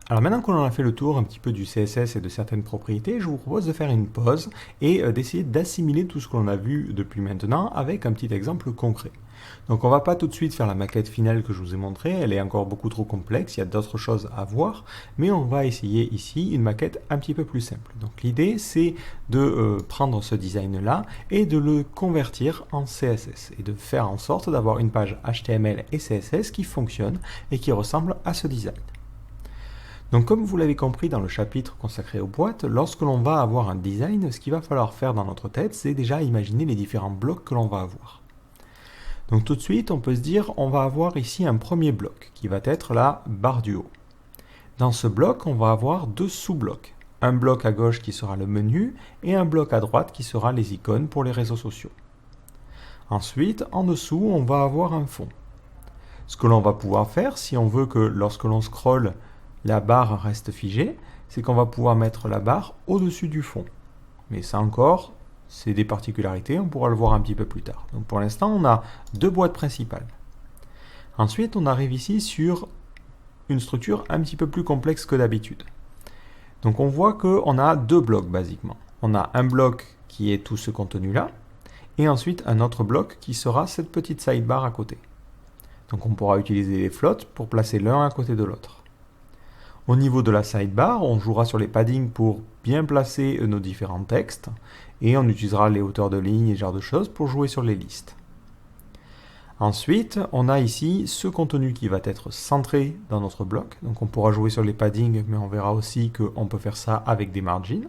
Alors maintenant qu'on en a fait le tour un petit peu du CSS et de certaines propriétés, je vous propose de faire une pause et d'essayer d'assimiler tout ce que l'on a vu depuis maintenant avec un petit exemple concret. Donc on ne va pas tout de suite faire la maquette finale que je vous ai montrée, elle est encore beaucoup trop complexe, il y a d'autres choses à voir, mais on va essayer ici une maquette un petit peu plus simple. Donc l'idée c'est de prendre ce design-là et de le convertir en CSS et de faire en sorte d'avoir une page HTML et CSS qui fonctionne et qui ressemble à ce design. Donc comme vous l'avez compris dans le chapitre consacré aux boîtes, lorsque l'on va avoir un design, ce qu'il va falloir faire dans notre tête, c'est déjà imaginer les différents blocs que l'on va avoir. Donc tout de suite, on peut se dire, on va avoir ici un premier bloc, qui va être la barre du haut. Dans ce bloc, on va avoir deux sous-blocs. Un bloc à gauche qui sera le menu, et un bloc à droite qui sera les icônes pour les réseaux sociaux. Ensuite, en dessous, on va avoir un fond. Ce que l'on va pouvoir faire, si on veut que lorsque l'on scrolle, la barre reste figée, c'est qu'on va pouvoir mettre la barre au-dessus du fond. Mais ça encore, c'est des particularités, on pourra le voir un petit peu plus tard. Donc pour l'instant, on a deux boîtes principales. Ensuite, on arrive ici sur une structure un petit peu plus complexe que d'habitude. Donc on voit qu'on a deux blocs basiquement. On a un bloc qui est tout ce contenu-là, et ensuite un autre bloc qui sera cette petite sidebar à côté. Donc on pourra utiliser les flottes pour placer l'un à côté de l'autre. Au niveau de la sidebar, on jouera sur les paddings pour bien placer nos différents textes et on utilisera les hauteurs de ligne et ce genre de choses pour jouer sur les listes. Ensuite, on a ici ce contenu qui va être centré dans notre bloc. Donc on pourra jouer sur les paddings, mais on verra aussi qu'on peut faire ça avec des margins.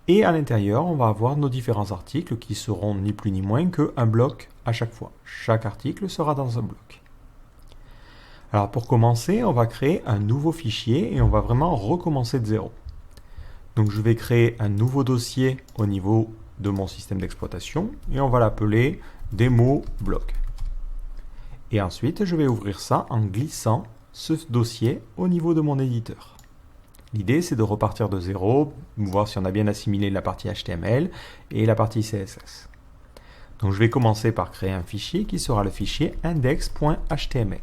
Et à l'intérieur, on va avoir nos différents articles qui seront ni plus ni moins qu'un bloc à chaque fois. Chaque article sera dans un bloc. Alors pour commencer, on va créer un nouveau fichier et on va vraiment recommencer de zéro. Donc je vais créer un nouveau dossier au niveau de mon système d'exploitation et on va l'appeler démo blog. Et ensuite, je vais ouvrir ça en glissant ce dossier au niveau de mon éditeur. L'idée, c'est de repartir de zéro, voir si on a bien assimilé la partie HTML et la partie CSS. Donc je vais commencer par créer un fichier qui sera le fichier index.html.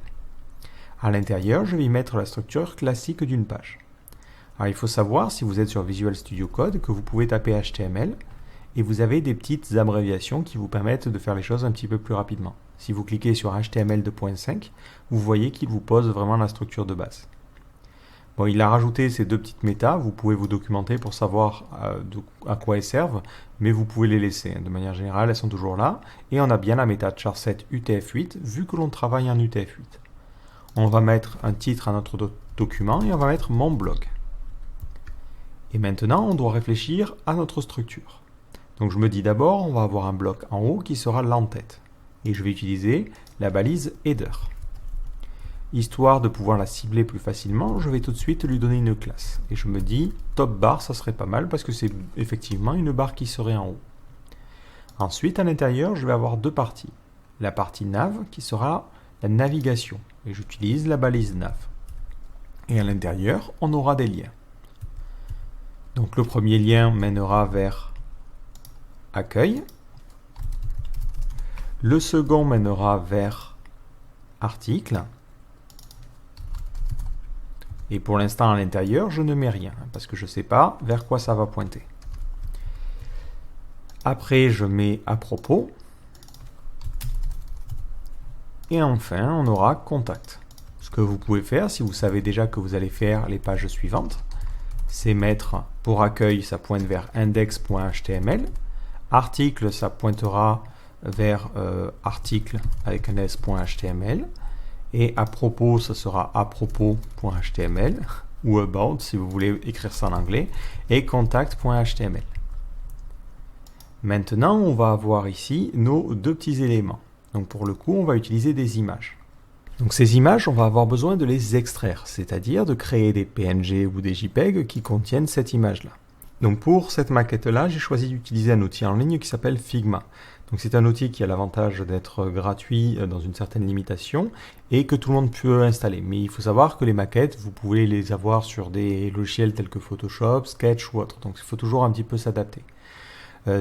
À l'intérieur, je vais y mettre la structure classique d'une page. Alors, il faut savoir, si vous êtes sur Visual Studio Code, que vous pouvez taper HTML et vous avez des petites abréviations qui vous permettent de faire les choses un petit peu plus rapidement. Si vous cliquez sur HTML 2.5, vous voyez qu'il vous pose vraiment la structure de base. Bon, il a rajouté ces deux petites méta, vous pouvez vous documenter pour savoir à quoi elles servent, mais vous pouvez les laisser. De manière générale, elles sont toujours là. Et on a bien la méta charset UTF-8, vu que l'on travaille en UTF-8. On va mettre un titre à notre document et on va mettre mon blog. Et maintenant, on doit réfléchir à notre structure. Donc je me dis d'abord, on va avoir un bloc en haut qui sera l'entête. Et je vais utiliser la balise header. Histoire de pouvoir la cibler plus facilement, je vais tout de suite lui donner une classe. Et je me dis, top bar, ça serait pas mal parce que c'est effectivement une barre qui serait en haut. Ensuite, à l'intérieur, je vais avoir deux parties. La partie nav qui sera la navigation. Et j'utilise la balise nav. Et à l'intérieur, on aura des liens. Donc le premier lien mènera vers accueil. Le second mènera vers article. Et pour l'instant, à l'intérieur, je ne mets rien, parce que je ne sais pas vers quoi ça va pointer. Après, je mets à propos. Et enfin, on aura contact. Ce que vous pouvez faire, si vous savez déjà que vous allez faire les pages suivantes, c'est mettre pour accueil, ça pointe vers index.html. Article, ça pointera vers article avec un s.html. Et à propos, ça sera à propos.html ou about si vous voulez écrire ça en anglais. Et contact.html. Maintenant, on va avoir ici nos deux petits éléments. Donc pour le coup, on va utiliser des images. Donc ces images, on va avoir besoin de les extraire, c'est-à-dire de créer des PNG ou des JPEG qui contiennent cette image-là. Donc pour cette maquette-là, j'ai choisi d'utiliser un outil en ligne qui s'appelle Figma. Donc c'est un outil qui a l'avantage d'être gratuit dans une certaine limitation et que tout le monde peut installer. Mais il faut savoir que les maquettes, vous pouvez les avoir sur des logiciels tels que Photoshop, Sketch ou autre. Donc il faut toujours un petit peu s'adapter.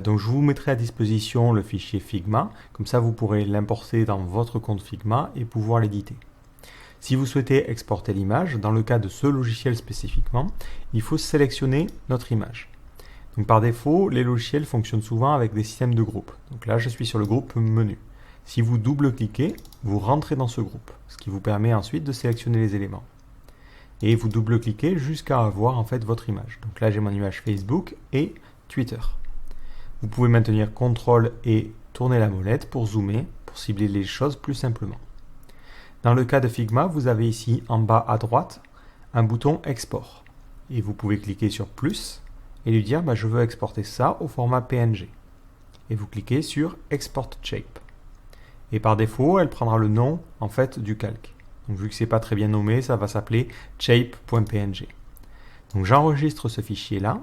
Donc je vous mettrai à disposition le fichier Figma, comme ça vous pourrez l'importer dans votre compte Figma et pouvoir l'éditer. Si vous souhaitez exporter l'image, dans le cas de ce logiciel spécifiquement, il faut sélectionner notre image. Donc par défaut, les logiciels fonctionnent souvent avec des systèmes de groupe. Donc là, je suis sur le groupe menu. Si vous double-cliquez, vous rentrez dans ce groupe, ce qui vous permet ensuite de sélectionner les éléments. Et vous double-cliquez jusqu'à avoir en fait votre image. Donc là, j'ai mon image Facebook et Twitter. Vous pouvez maintenir CTRL et tourner la molette pour zoomer, pour cibler les choses plus simplement. Dans le cas de Figma, vous avez ici en bas à droite un bouton Export. Et vous pouvez cliquer sur plus et lui dire je veux exporter ça au format PNG. Et vous cliquez sur Export Shape. Et par défaut, elle prendra le nom en fait du calque. Donc vu que c'est pas très bien nommé, ça va s'appeler shape.png. Donc j'enregistre ce fichier là.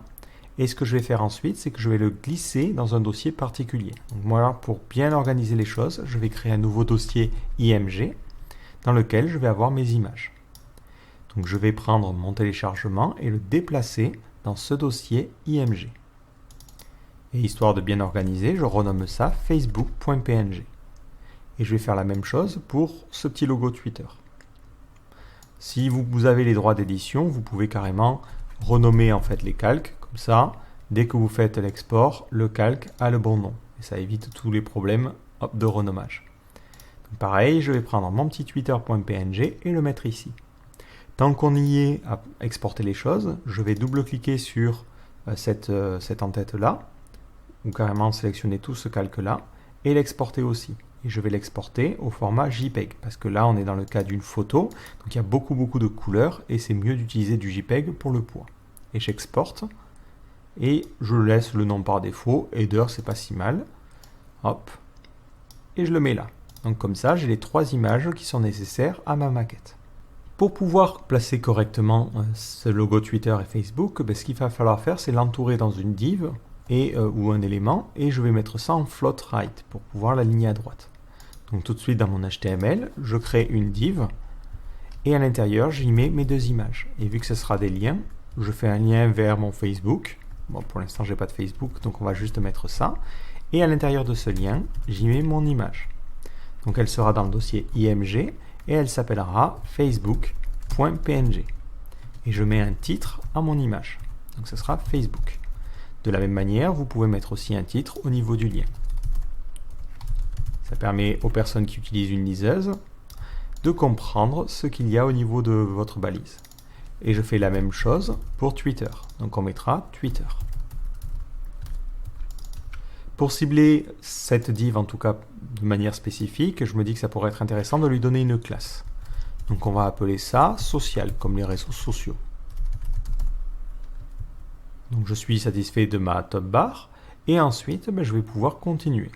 Et ce que je vais faire ensuite, c'est que je vais le glisser dans un dossier particulier. Donc moi, pour bien organiser les choses, je vais créer un nouveau dossier IMG dans lequel je vais avoir mes images. Donc je vais prendre mon téléchargement et le déplacer dans ce dossier IMG. Et histoire de bien organiser, je renomme ça facebook.png. Et je vais faire la même chose pour ce petit logo Twitter. Si vous avez les droits d'édition, vous pouvez carrément renommer en fait les calques. Comme ça, dès que vous faites l'export, le calque a le bon nom. Et ça évite tous les problèmes de renommage. Donc pareil, je vais prendre mon petit twitter.png et le mettre ici. Tant qu'on y est à exporter les choses, je vais double-cliquer sur cette en-tête-là, ou carrément sélectionner tout ce calque-là, et l'exporter aussi. Et je vais l'exporter au format JPEG, parce que là, on est dans le cas d'une photo, donc il y a beaucoup de couleurs, et c'est mieux d'utiliser du JPEG pour le poids. Et j'exporte, et je laisse le nom par défaut, header, c'est pas si mal. Hop, et je le mets là. Donc comme ça, j'ai les 3 images qui sont nécessaires à ma maquette. Pour pouvoir placer correctement ce logo Twitter et Facebook, ce qu'il va falloir faire, c'est l'entourer dans une div ou un élément, et je vais mettre ça en float right pour pouvoir l'aligner à droite. Donc tout de suite dans mon HTML, je crée une div, et à l'intérieur, j'y mets mes 2 images. Et vu que ce sera des liens, je fais un lien vers mon Facebook. Bon, pour l'instant, j'ai pas de Facebook, donc on va juste mettre ça. Et à l'intérieur de ce lien, j'y mets mon image. Donc elle sera dans le dossier IMG, et elle s'appellera facebook.png. Et je mets un titre à mon image. Donc ce sera Facebook. De la même manière, vous pouvez mettre aussi un titre au niveau du lien. Ça permet aux personnes qui utilisent une liseuse de comprendre ce qu'il y a au niveau de votre balise. Et je fais la même chose pour Twitter. Donc on mettra Twitter. Pour cibler cette div, en tout cas de manière spécifique, je me dis que ça pourrait être intéressant de lui donner une classe. Donc on va appeler ça social, comme les réseaux sociaux. Donc je suis satisfait de ma top bar, et ensuite je vais pouvoir continuer.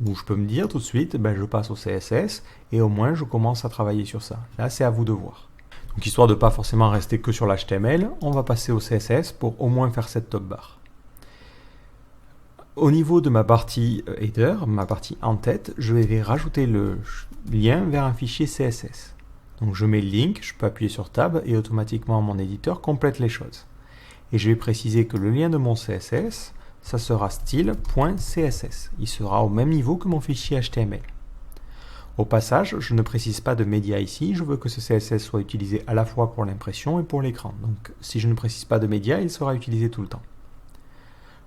Ou je peux me dire tout de suite, je passe au CSS, et au moins je commence à travailler sur ça. Là c'est à vous de voir. Donc histoire de ne pas forcément rester que sur l'HTML, on va passer au CSS pour au moins faire cette top bar. Au niveau de ma partie header, ma partie en tête, je vais rajouter le lien vers un fichier CSS. Donc je mets link, je peux appuyer sur Tab et automatiquement mon éditeur complète les choses. Et je vais préciser que le lien de mon CSS, ça sera style.css. Il sera au même niveau que mon fichier HTML. Au passage, je ne précise pas de média ici, je veux que ce CSS soit utilisé à la fois pour l'impression et pour l'écran. Donc si je ne précise pas de média, il sera utilisé tout le temps.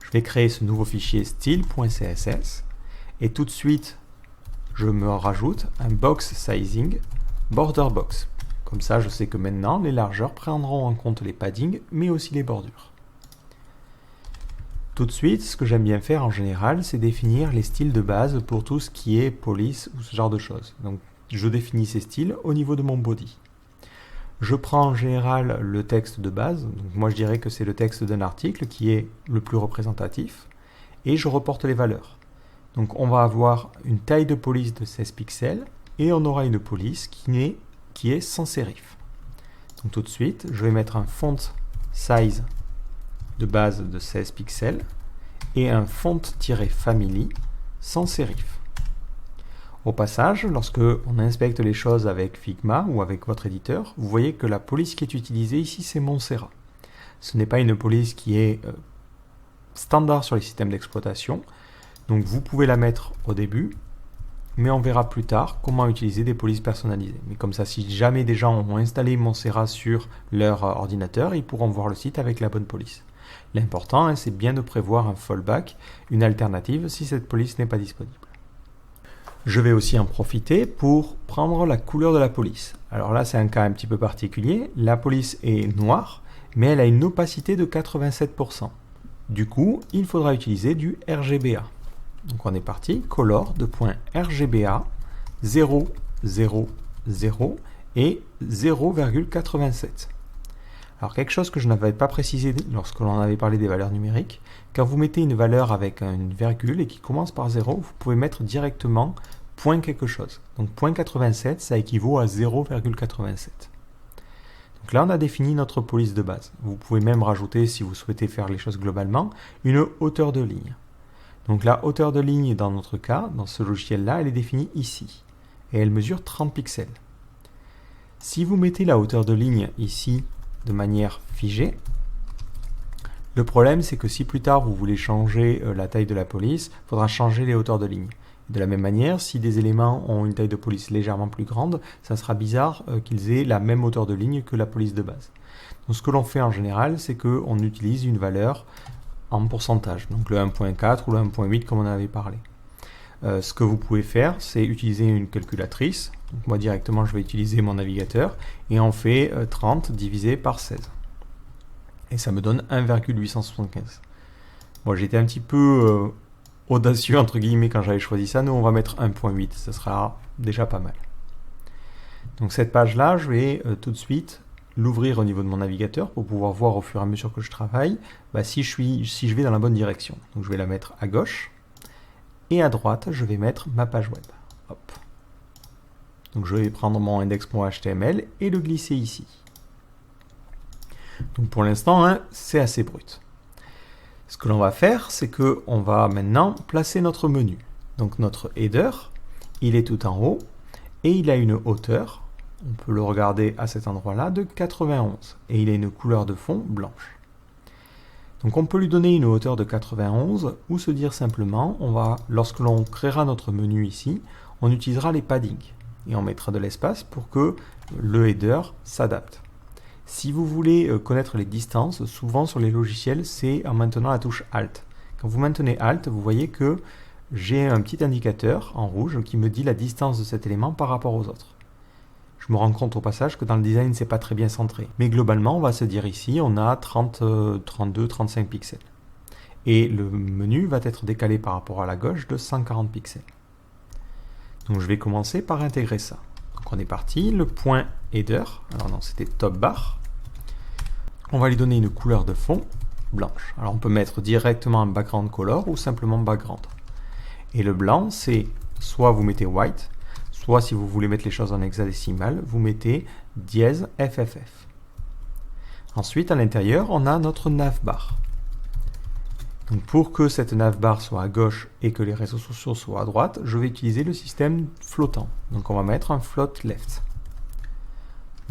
Je vais créer ce nouveau fichier style.css et tout de suite, je me rajoute un box sizing border box. Comme ça, je sais que maintenant, les largeurs prendront en compte les paddings, mais aussi les bordures. Tout de suite, ce que j'aime bien faire en général, c'est définir les styles de base pour tout ce qui est police ou ce genre de choses. Donc, je définis ces styles au niveau de mon body. Je prends en général le texte de base, donc moi je dirais que c'est le texte d'un article qui est le plus représentatif, et je reporte les valeurs. Donc on va avoir une taille de police de 16 pixels, et on aura une police qui est sans sérif. Donc tout de suite, je vais mettre un font size de base de 16 pixels, et un font-family sans sérif. Au passage, lorsque on inspecte les choses avec Figma ou avec votre éditeur, vous voyez que la police qui est utilisée ici, c'est Montserrat. Ce n'est pas une police qui est standard sur les systèmes d'exploitation, donc vous pouvez la mettre au début, mais on verra plus tard comment utiliser des polices personnalisées. Mais comme ça, si jamais des gens ont installé Montserrat sur leur ordinateur, ils pourront voir le site avec la bonne police. L'important, c'est bien de prévoir un fallback, une alternative, si cette police n'est pas disponible. Je vais aussi en profiter pour prendre la couleur de la police. Alors là, c'est un cas un petit peu particulier. La police est noire, mais elle a une opacité de 87%. Du coup, il faudra utiliser du RGBA. Donc on est parti, color de point RGBA 0, 0, 0 et 0,87. Alors quelque chose que je n'avais pas précisé lorsque l'on avait parlé des valeurs numériques, quand vous mettez une valeur avec une virgule et qui commence par 0, vous pouvez mettre directement point quelque chose. Donc point 87, ça équivaut à 0,87. Donc là, on a défini notre police de base. Vous pouvez même rajouter, si vous souhaitez faire les choses globalement, une hauteur de ligne. Donc la hauteur de ligne, dans notre cas, dans ce logiciel-là, elle est définie ici. Et elle mesure 30 pixels. Si vous mettez la hauteur de ligne ici de manière figée, le problème, c'est que si plus tard vous voulez changer la taille de la police, il faudra changer les hauteurs de ligne. De la même manière, si des éléments ont une taille de police légèrement plus grande, ça sera bizarre qu'ils aient la même hauteur de ligne que la police de base. Donc ce que l'on fait en général, c'est qu'on utilise une valeur en pourcentage, donc le 1.4 ou le 1.8 comme on en avait parlé. Ce que vous pouvez faire, c'est utiliser une calculatrice. Donc moi directement, je vais utiliser mon navigateur et on fait 30 divisé par 16. Et ça me donne 1,875. Bon, j'étais un petit peu audacieux entre guillemets quand j'avais choisi ça. Nous, on va mettre 1.8, ça sera déjà pas mal. Donc cette page-là, je vais tout de suite l'ouvrir au niveau de mon navigateur pour pouvoir voir au fur et à mesure que je travaille si je vais dans la bonne direction. Donc je vais la mettre à gauche et à droite, je vais mettre ma page web. Hop. Donc je vais prendre mon index.html et le glisser ici. Donc pour l'instant, c'est assez brut. Ce que l'on va faire, c'est qu'on va maintenant placer notre menu. Donc notre header, il est tout en haut et il a une hauteur, on peut le regarder à cet endroit-là, de 91. Et il a une couleur de fond blanche. Donc on peut lui donner une hauteur de 91 ou se dire simplement, lorsque l'on créera notre menu ici, on utilisera les paddings. Et on mettra de l'espace pour que le header s'adapte. Si vous voulez connaître les distances, souvent sur les logiciels, c'est en maintenant la touche Alt. Quand vous maintenez Alt, vous voyez que j'ai un petit indicateur en rouge qui me dit la distance de cet élément par rapport aux autres. Je me rends compte au passage que dans le design, c'est pas très bien centré. Mais globalement, on va se dire ici, on a 30, 32, 35 pixels. Et le menu va être décalé par rapport à la gauche de 140 pixels. Donc je vais commencer par intégrer ça. Donc on est parti, le point header, alors non, c'était top bar. On va lui donner une couleur de fond blanche. Alors on peut mettre directement un background color ou simplement background. Et le blanc, c'est soit vous mettez white, soit si vous voulez mettre les choses en hexadécimal, vous mettez dièse FFF. Ensuite, à l'intérieur, on a notre navbar. Donc pour que cette navbar soit à gauche et que les réseaux sociaux soient à droite, je vais utiliser le système flottant. Donc on va mettre un float left.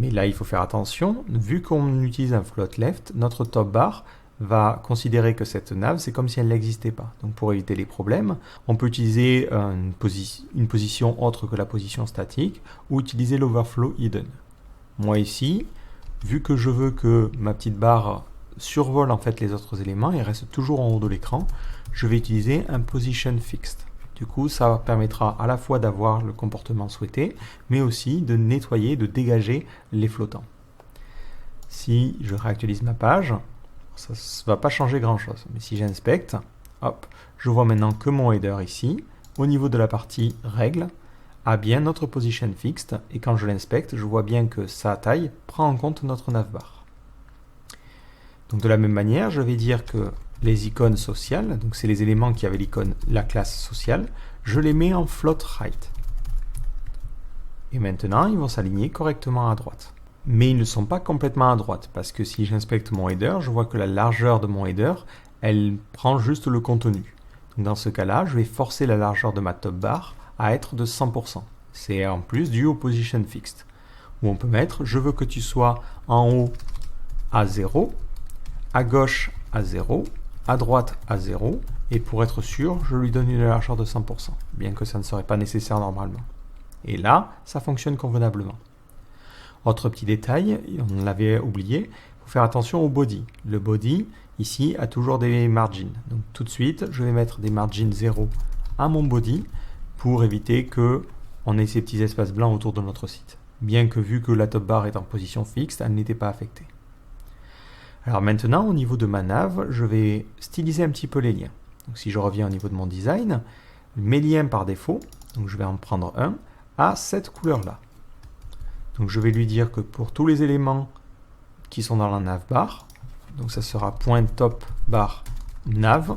Mais là, il faut faire attention, vu qu'on utilise un float left, notre top bar va considérer que cette nav, c'est comme si elle n'existait pas. Donc pour éviter les problèmes, on peut utiliser une position autre que la position statique ou utiliser l'overflow hidden. Moi ici, vu que je veux que ma petite barre survole en fait les autres éléments et reste toujours en haut de l'écran, je vais utiliser un position fixed. Du coup, ça permettra à la fois d'avoir le comportement souhaité, mais aussi de nettoyer, de dégager les flottants. Si je réactualise ma page, ça ne va pas changer grand chose. Mais si j'inspecte, hop, je vois maintenant que mon header ici, au niveau de la partie règles, a bien notre position fixed. Et quand je l'inspecte, je vois bien que sa taille prend en compte notre navbar. Donc de la même manière, je vais dire que les icônes sociales, donc c'est les éléments qui avaient l'icône, la classe sociale, je les mets en float right. Et maintenant, ils vont s'aligner correctement à droite. Mais ils ne sont pas complètement à droite, parce que si j'inspecte mon header, je vois que la largeur de mon header, elle prend juste le contenu. Donc dans ce cas-là, je vais forcer la largeur de ma top bar à être de 100%. C'est en plus dû au position fixed, où on peut mettre, je veux que tu sois en haut à 0, à gauche à 0, à droite à 0 Et pour être sûr, je lui donne une largeur de 100%, bien que ça ne serait pas nécessaire normalement. Et là, ça fonctionne convenablement. Autre petit détail, on l'avait oublié, il faut faire attention au body. Le body, ici, a toujours des margins. Donc tout de suite, je vais mettre des margins 0 à mon body pour éviter qu'on ait ces petits espaces blancs autour de notre site. Bien que vu que la top bar est en position fixe, elle n'était pas affectée. Alors maintenant, au niveau de ma nav, je vais styliser un petit peu les liens. Donc si je reviens au niveau de mon design, mes liens par défaut, donc je vais en prendre un, a cette couleur-là. Donc je vais lui dire que pour tous les éléments qui sont dans la navbar, donc ça sera point top bar nav,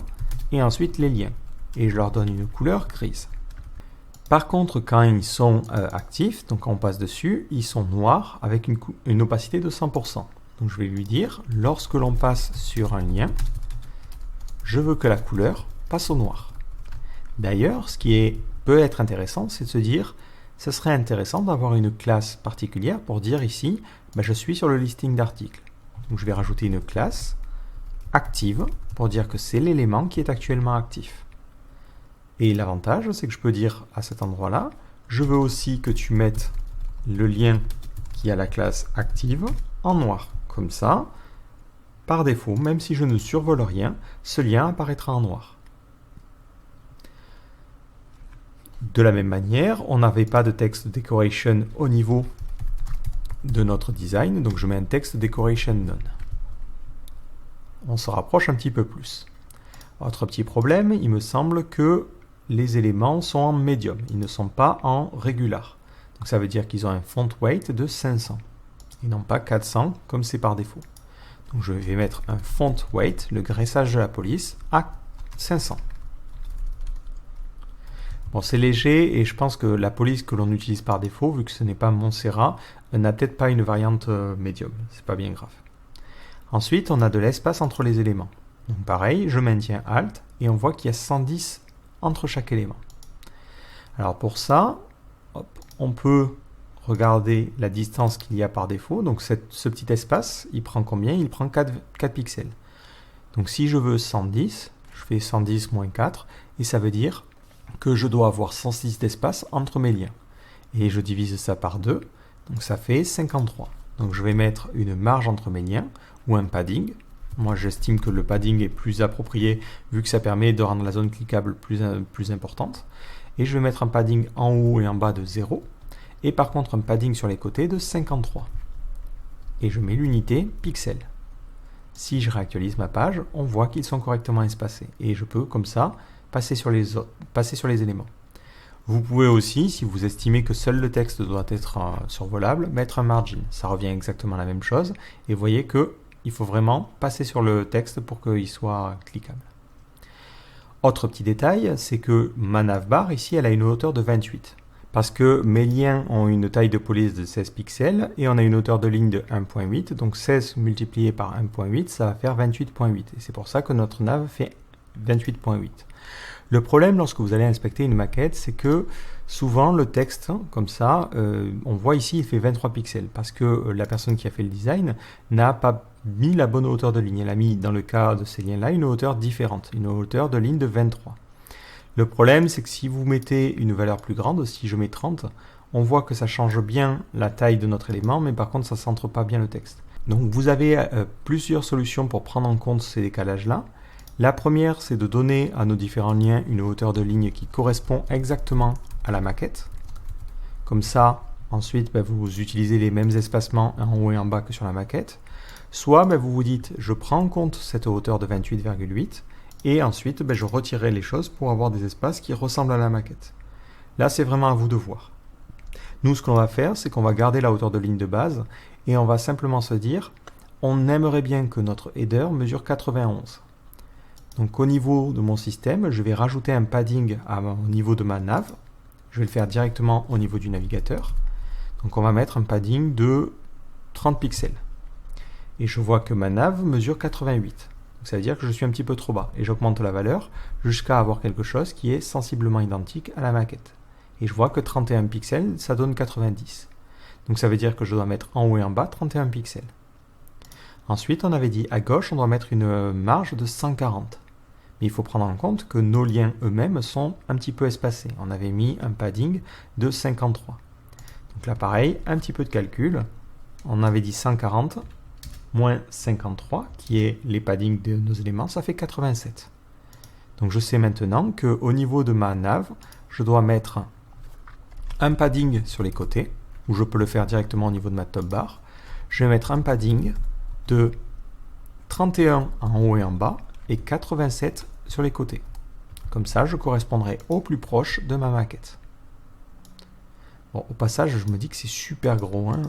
et ensuite les liens. Et je leur donne une couleur grise. Par contre, quand ils sont actifs, donc quand on passe dessus, ils sont noirs avec une opacité de 100%. Donc je vais lui dire, lorsque l'on passe sur un lien, je veux que la couleur passe au noir. D'ailleurs, ce qui peut être intéressant, c'est de se dire, ce serait intéressant d'avoir une classe particulière pour dire ici, je suis sur le listing d'articles. Donc je vais rajouter une classe active pour dire que c'est l'élément qui est actuellement actif. Et l'avantage, c'est que je peux dire à cet endroit-là, je veux aussi que tu mettes le lien qui a la classe active en noir. Comme ça, par défaut, même si je ne survole rien, ce lien apparaîtra en noir. De la même manière, on n'avait pas de texte decoration au niveau de notre design, donc je mets un texte decoration none. On se rapproche un petit peu plus. Autre petit problème, il me semble que les éléments sont en medium, ils ne sont pas en regular. Donc ça veut dire qu'ils ont un font weight de 500 et non pas 400 comme c'est par défaut. Donc je vais mettre un font weight, le graissage de la police, à 500. Bon, c'est léger et je pense que la police que l'on utilise par défaut, vu que ce n'est pas Montserrat, n'a peut-être pas une variante medium. C'est pas bien grave. Ensuite, on a de l'espace entre les éléments. Donc pareil, je maintiens Alt et on voit qu'il y a 110 entre chaque élément. Alors pour ça, on peut regarder la distance qu'il y a par défaut. Donc ce petit espace, il prend combien? Il prend 4 pixels. Donc si je veux 110, je fais 110 moins 4 et ça veut dire que je dois avoir 106 d'espace entre mes liens. Et je divise ça par 2, donc ça fait 53. Donc je vais mettre une marge entre mes liens ou un padding. Moi j'estime que le padding est plus approprié vu que ça permet de rendre la zone cliquable plus importante. Et je vais mettre un padding en haut et en bas de 0. Et par contre un padding sur les côtés de 53. Et je mets l'unité pixel. Si je réactualise ma page, on voit qu'ils sont correctement espacés. Et je peux comme ça passer sur les éléments. Vous pouvez aussi, si vous estimez que seul le texte doit être survolable, mettre un margin. Ça revient exactement à la même chose. Et vous voyez qu'il faut vraiment passer sur le texte pour qu'il soit cliquable. Autre petit détail, c'est que ma navbar, ici, elle a une hauteur de 28. Parce que mes liens ont une taille de police de 16 pixels et on a une hauteur de ligne de 1.8. Donc 16 multiplié par 1.8, ça va faire 28.8. Et c'est pour ça que notre nav fait 28.8. Le problème lorsque vous allez inspecter une maquette, c'est que souvent le texte, comme ça, on voit ici, il fait 23 pixels parce que la personne qui a fait le design n'a pas mis la bonne hauteur de ligne. Elle a mis, dans le cas de ces liens-là, une hauteur différente, une hauteur de ligne de 23. Le problème, c'est que si vous mettez une valeur plus grande, si je mets 30, on voit que ça change bien la taille de notre élément, mais par contre, ça ne centre pas bien le texte. Donc vous avez plusieurs solutions pour prendre en compte ces décalages-là. La première, c'est de donner à nos différents liens une hauteur de ligne qui correspond exactement à la maquette. Comme ça, ensuite, vous utilisez les mêmes espacements en haut et en bas que sur la maquette. Soit vous vous dites, je prends en compte cette hauteur de 28,8 et ensuite je retirerai les choses pour avoir des espaces qui ressemblent à la maquette. Là, c'est vraiment à vous de voir. Nous, ce qu'on va faire, c'est qu'on va garder la hauteur de ligne de base et on va simplement se dire, on aimerait bien que notre header mesure 91. Donc au niveau de mon système, je vais rajouter un padding au niveau de ma nav. Je vais le faire directement au niveau du navigateur. Donc on va mettre un padding de 30 pixels. Et je vois que ma nav mesure 88. Donc ça veut dire que je suis un petit peu trop bas. Et j'augmente la valeur jusqu'à avoir quelque chose qui est sensiblement identique à la maquette. Et je vois que 31 pixels, ça donne 90. Donc ça veut dire que je dois mettre en haut et en bas 31 pixels. Ensuite, on avait dit à gauche, on doit mettre une marge de 140. Mais il faut prendre en compte que nos liens eux-mêmes sont un petit peu espacés. On avait mis un padding de 53. Donc là, pareil, un petit peu de calcul. On avait dit 140 moins 53, qui est les paddings de nos éléments, ça fait 87. Donc je sais maintenant qu'au niveau de ma nav, je dois mettre un padding sur les côtés, ou je peux le faire directement au niveau de ma top bar. Je vais mettre un padding de 31 en haut et en bas, et 87 sur les côtés. Comme ça, je correspondrai au plus proche de ma maquette. Bon, au passage, je me dis que c'est super gros. Hein.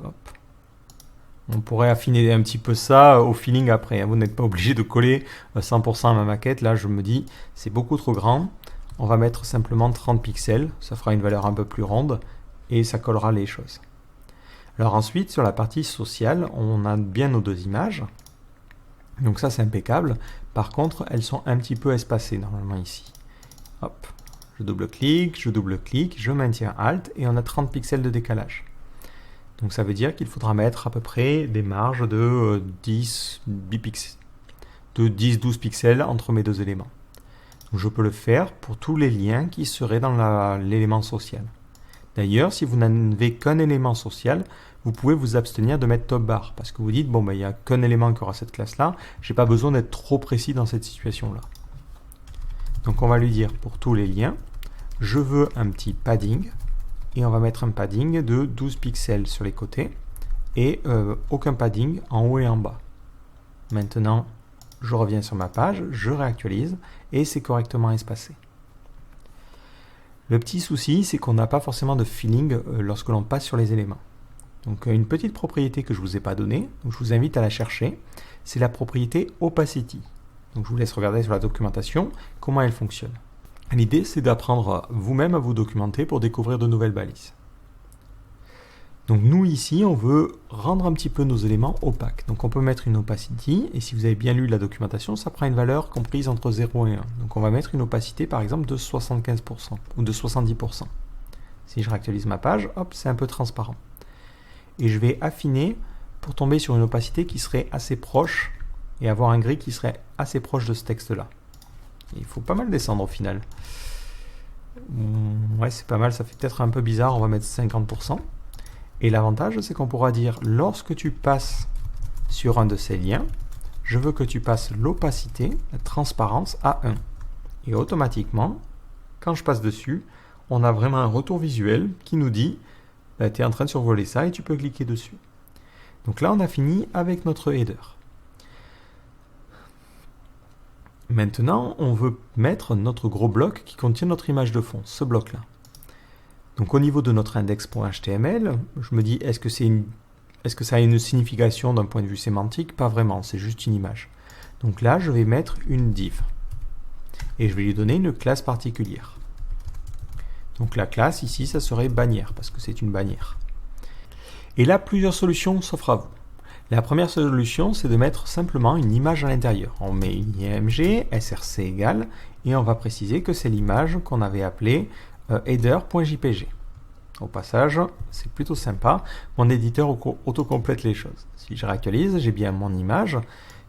Hop. On pourrait affiner un petit peu ça au feeling après. Hein. Vous n'êtes pas obligé de coller 100% à ma maquette. Là, je me dis, c'est beaucoup trop grand. On va mettre simplement 30 pixels. Ça fera une valeur un peu plus ronde et ça collera les choses. Alors ensuite, sur la partie sociale, on a bien nos deux images. Donc ça, c'est impeccable. Par contre, elles sont un petit peu espacées normalement ici. Hop. Je double-clique, je maintiens Alt et on a 30 pixels de décalage. Donc ça veut dire qu'il faudra mettre à peu près des marges de 10-12 pixels entre mes deux éléments. Donc je peux le faire pour tous les liens qui seraient dans l'élément social. D'ailleurs, si vous n'avez qu'un élément social, vous pouvez vous abstenir de mettre top bar parce que vous dites, bon, il n'y a qu'un élément qui aura cette classe-là, je n'ai pas besoin d'être trop précis dans cette situation-là. Donc on va lui dire pour tous les liens, je veux un petit padding, et on va mettre un padding de 12 pixels sur les côtés, et aucun padding en haut et en bas. Maintenant, je reviens sur ma page, je réactualise, et c'est correctement espacé. Le petit souci, c'est qu'on n'a pas forcément de feeling lorsque l'on passe sur les éléments. Donc une petite propriété que je ne vous ai pas donnée, donc je vous invite à la chercher, c'est la propriété opacity. Donc je vous laisse regarder sur la documentation comment elle fonctionne. L'idée, c'est d'apprendre vous-même à vous documenter pour découvrir de nouvelles balises. Donc nous ici, on veut rendre un petit peu nos éléments opaques. Donc on peut mettre une opacity, et si vous avez bien lu la documentation, ça prend une valeur comprise entre 0 et 1. Donc on va mettre une opacité par exemple de 75% ou de 70%. Si je réactualise ma page, hop, c'est un peu transparent. Et je vais affiner pour tomber sur une opacité qui serait assez proche et avoir un gris qui serait assez proche de ce texte-là. Il faut pas mal descendre au final. Ouais, c'est pas mal, ça fait peut-être un peu bizarre, on va mettre 50%. Et l'avantage, c'est qu'on pourra dire, lorsque tu passes sur un de ces liens, je veux que tu passes l'opacité, la transparence à 1. Et automatiquement, quand je passe dessus, on a vraiment un retour visuel qui nous dit, tu es en train de survoler ça et tu peux cliquer dessus. Donc là, on a fini avec notre header. Maintenant, on veut mettre notre gros bloc qui contient notre image de fond, ce bloc-là. Donc au niveau de notre index.html, je me dis, est-ce que ça a une signification d'un point de vue sémantique? Pas vraiment, c'est juste une image. Donc là, je vais mettre une div. Et je vais lui donner une classe particulière. Donc la classe, ici, ça serait bannière, parce que c'est une bannière. Et là, plusieurs solutions s'offrent à vous. La première solution, c'est de mettre simplement une image à l'intérieur. On met une img, src égale, et on va préciser que c'est l'image qu'on avait appelée header.jpg. Au passage, c'est plutôt sympa. Mon éditeur autocomplète les choses. Si je réactualise, j'ai bien mon image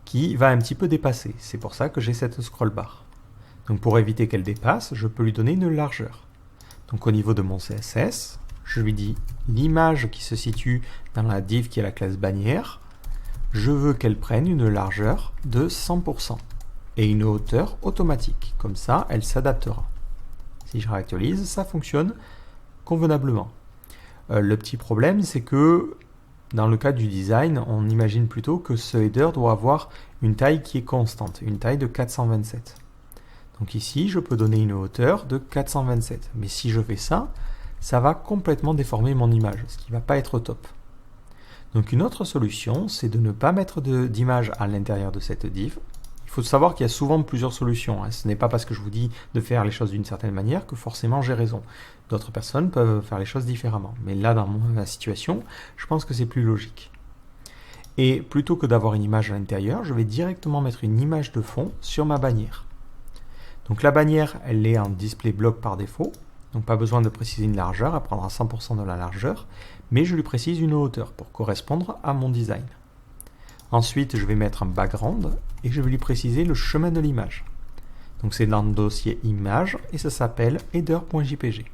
qui va un petit peu dépasser. C'est pour ça que j'ai cette scroll bar. Donc pour éviter qu'elle dépasse, je peux lui donner une largeur. Donc au niveau de mon CSS, je lui dis l'image qui se situe dans la div qui est la classe bannière, je veux qu'elle prenne une largeur de 100% et une hauteur automatique. Comme ça, elle s'adaptera. Si je réactualise, ça fonctionne convenablement. Le petit problème, c'est que dans le cas du design, on imagine plutôt que ce header doit avoir une taille qui est constante, une taille de 427. Donc ici, je peux donner une hauteur de 427. Mais si je fais ça, ça va complètement déformer mon image, ce qui ne va pas être top. Donc une autre solution, c'est de ne pas mettre d'image à l'intérieur de cette div. Il faut savoir qu'il y a souvent plusieurs solutions. Ce n'est pas parce que je vous dis de faire les choses d'une certaine manière que forcément j'ai raison. D'autres personnes peuvent faire les choses différemment. Mais là, dans ma situation, je pense que c'est plus logique. Et plutôt que d'avoir une image à l'intérieur, je vais directement mettre une image de fond sur ma bannière. Donc la bannière, elle est en display block par défaut. Donc pas besoin de préciser une largeur, elle prendra 100% de la largeur. Mais je lui précise une hauteur pour correspondre à mon design. Ensuite, je vais mettre un background et je vais lui préciser le chemin de l'image. Donc c'est dans le dossier image et ça s'appelle header.jpg.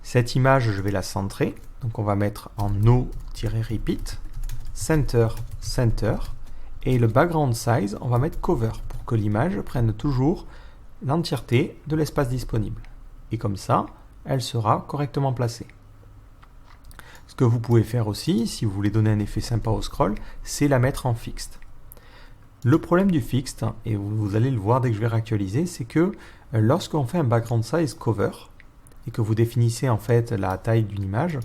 Cette image, je vais la centrer. Donc on va mettre en no-repeat, center, center. Et le background size, on va mettre cover pour que l'image prenne toujours l'entièreté de l'espace disponible. Et comme ça, elle sera correctement placée. Ce que vous pouvez faire aussi, si vous voulez donner un effet sympa au scroll, c'est la mettre en fixed. Le problème du fixed, et vous allez le voir dès que je vais réactualiser, c'est que lorsqu'on fait un background size cover, et que vous définissez en fait la taille d'une image,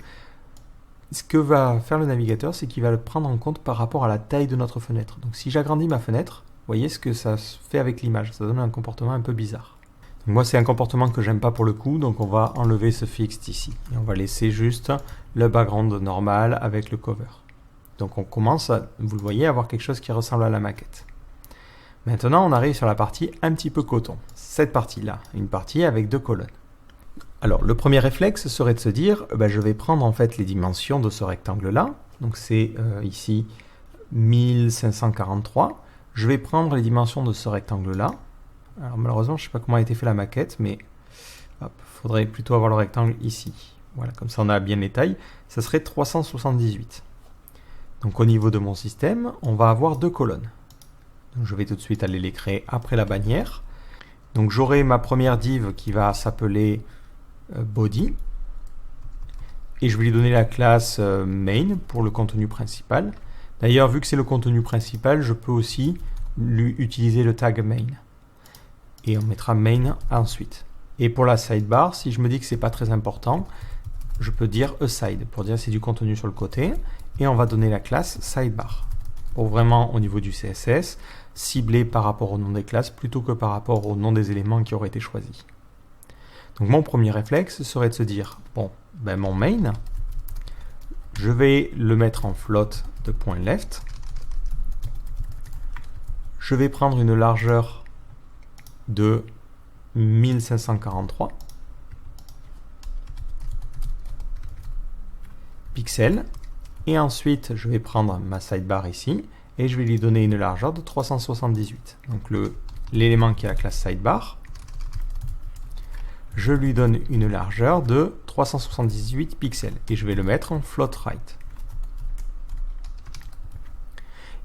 ce que va faire le navigateur, c'est qu'il va le prendre en compte par rapport à la taille de notre fenêtre. Donc si j'agrandis ma fenêtre, vous voyez ce que ça fait avec l'image, ça donne un comportement un peu bizarre. Donc moi c'est un comportement que j'aime pas pour le coup, donc on va enlever ce fixed ici. Et on va laisser juste le background normal avec le cover. Donc on commence, vous le voyez, à avoir quelque chose qui ressemble à la maquette. Maintenant on arrive sur la partie un petit peu coton. Cette partie-là, une partie avec 2 colonnes. Alors le premier réflexe serait de se dire, je vais prendre en fait les dimensions de ce rectangle-là. Donc c'est ici 1543. Je vais prendre les dimensions de ce rectangle-là. Alors malheureusement, je ne sais pas comment a été fait la maquette, mais il faudrait plutôt avoir le rectangle ici. Voilà, comme ça on a bien les tailles. Ça serait 378. Donc au niveau de mon système, on va avoir 2 colonnes. Donc je vais tout de suite aller les créer après la bannière. Donc j'aurai ma première div qui va s'appeler body. Et je vais lui donner la classe main pour le contenu principal. D'ailleurs, vu que c'est le contenu principal, je peux aussi lui utiliser le tag main. Et on mettra main ensuite. Et pour la sidebar, si je me dis que c'est pas très important, je peux dire aside pour dire c'est du contenu sur le côté. Et on va donner la classe sidebar. Pour vraiment, au niveau du CSS, cibler par rapport au nom des classes plutôt que par rapport au nom des éléments qui auraient été choisis. Donc mon premier réflexe serait de se dire, mon main, je vais le mettre en float de point left. Je vais prendre une largeur de 1543 pixels. Et ensuite, je vais prendre ma sidebar ici et je vais lui donner une largeur de 378. Donc l'élément qui a la classe sidebar, je lui donne une largeur de 378 pixels et je vais le mettre en float right.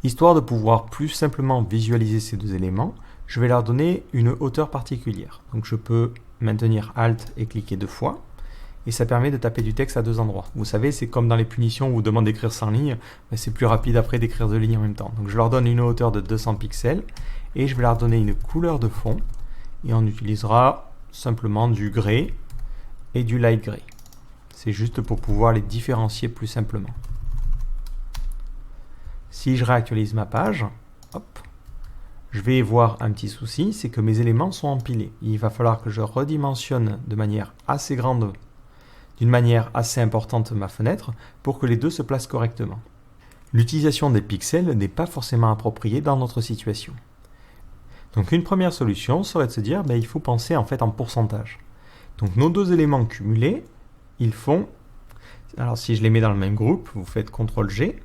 Histoire de pouvoir plus simplement visualiser ces 2 éléments, je vais leur donner une hauteur particulière. Donc je peux maintenir Alt et cliquer 2 fois. Et ça permet de taper du texte à 2 endroits. Vous savez, c'est comme dans les punitions où on vous demande d'écrire 100 lignes, mais c'est plus rapide après d'écrire 2 lignes en même temps. Donc je leur donne une hauteur de 200 pixels et je vais leur donner une couleur de fond et on utilisera simplement du gray et du light gray. C'est juste pour pouvoir les différencier plus simplement. Si je réactualise ma page, je vais voir un petit souci, c'est que mes éléments sont empilés. Il va falloir que je redimensionne de manière assez grande, d'une manière assez importante ma fenêtre pour que les 2 se placent correctement. L'utilisation des pixels n'est pas forcément appropriée dans notre situation. Donc une première solution serait de se dire, il faut penser en fait en pourcentage. Donc nos 2 éléments cumulés, ils font, alors si je les mets dans le même groupe, vous faites CTRL-G,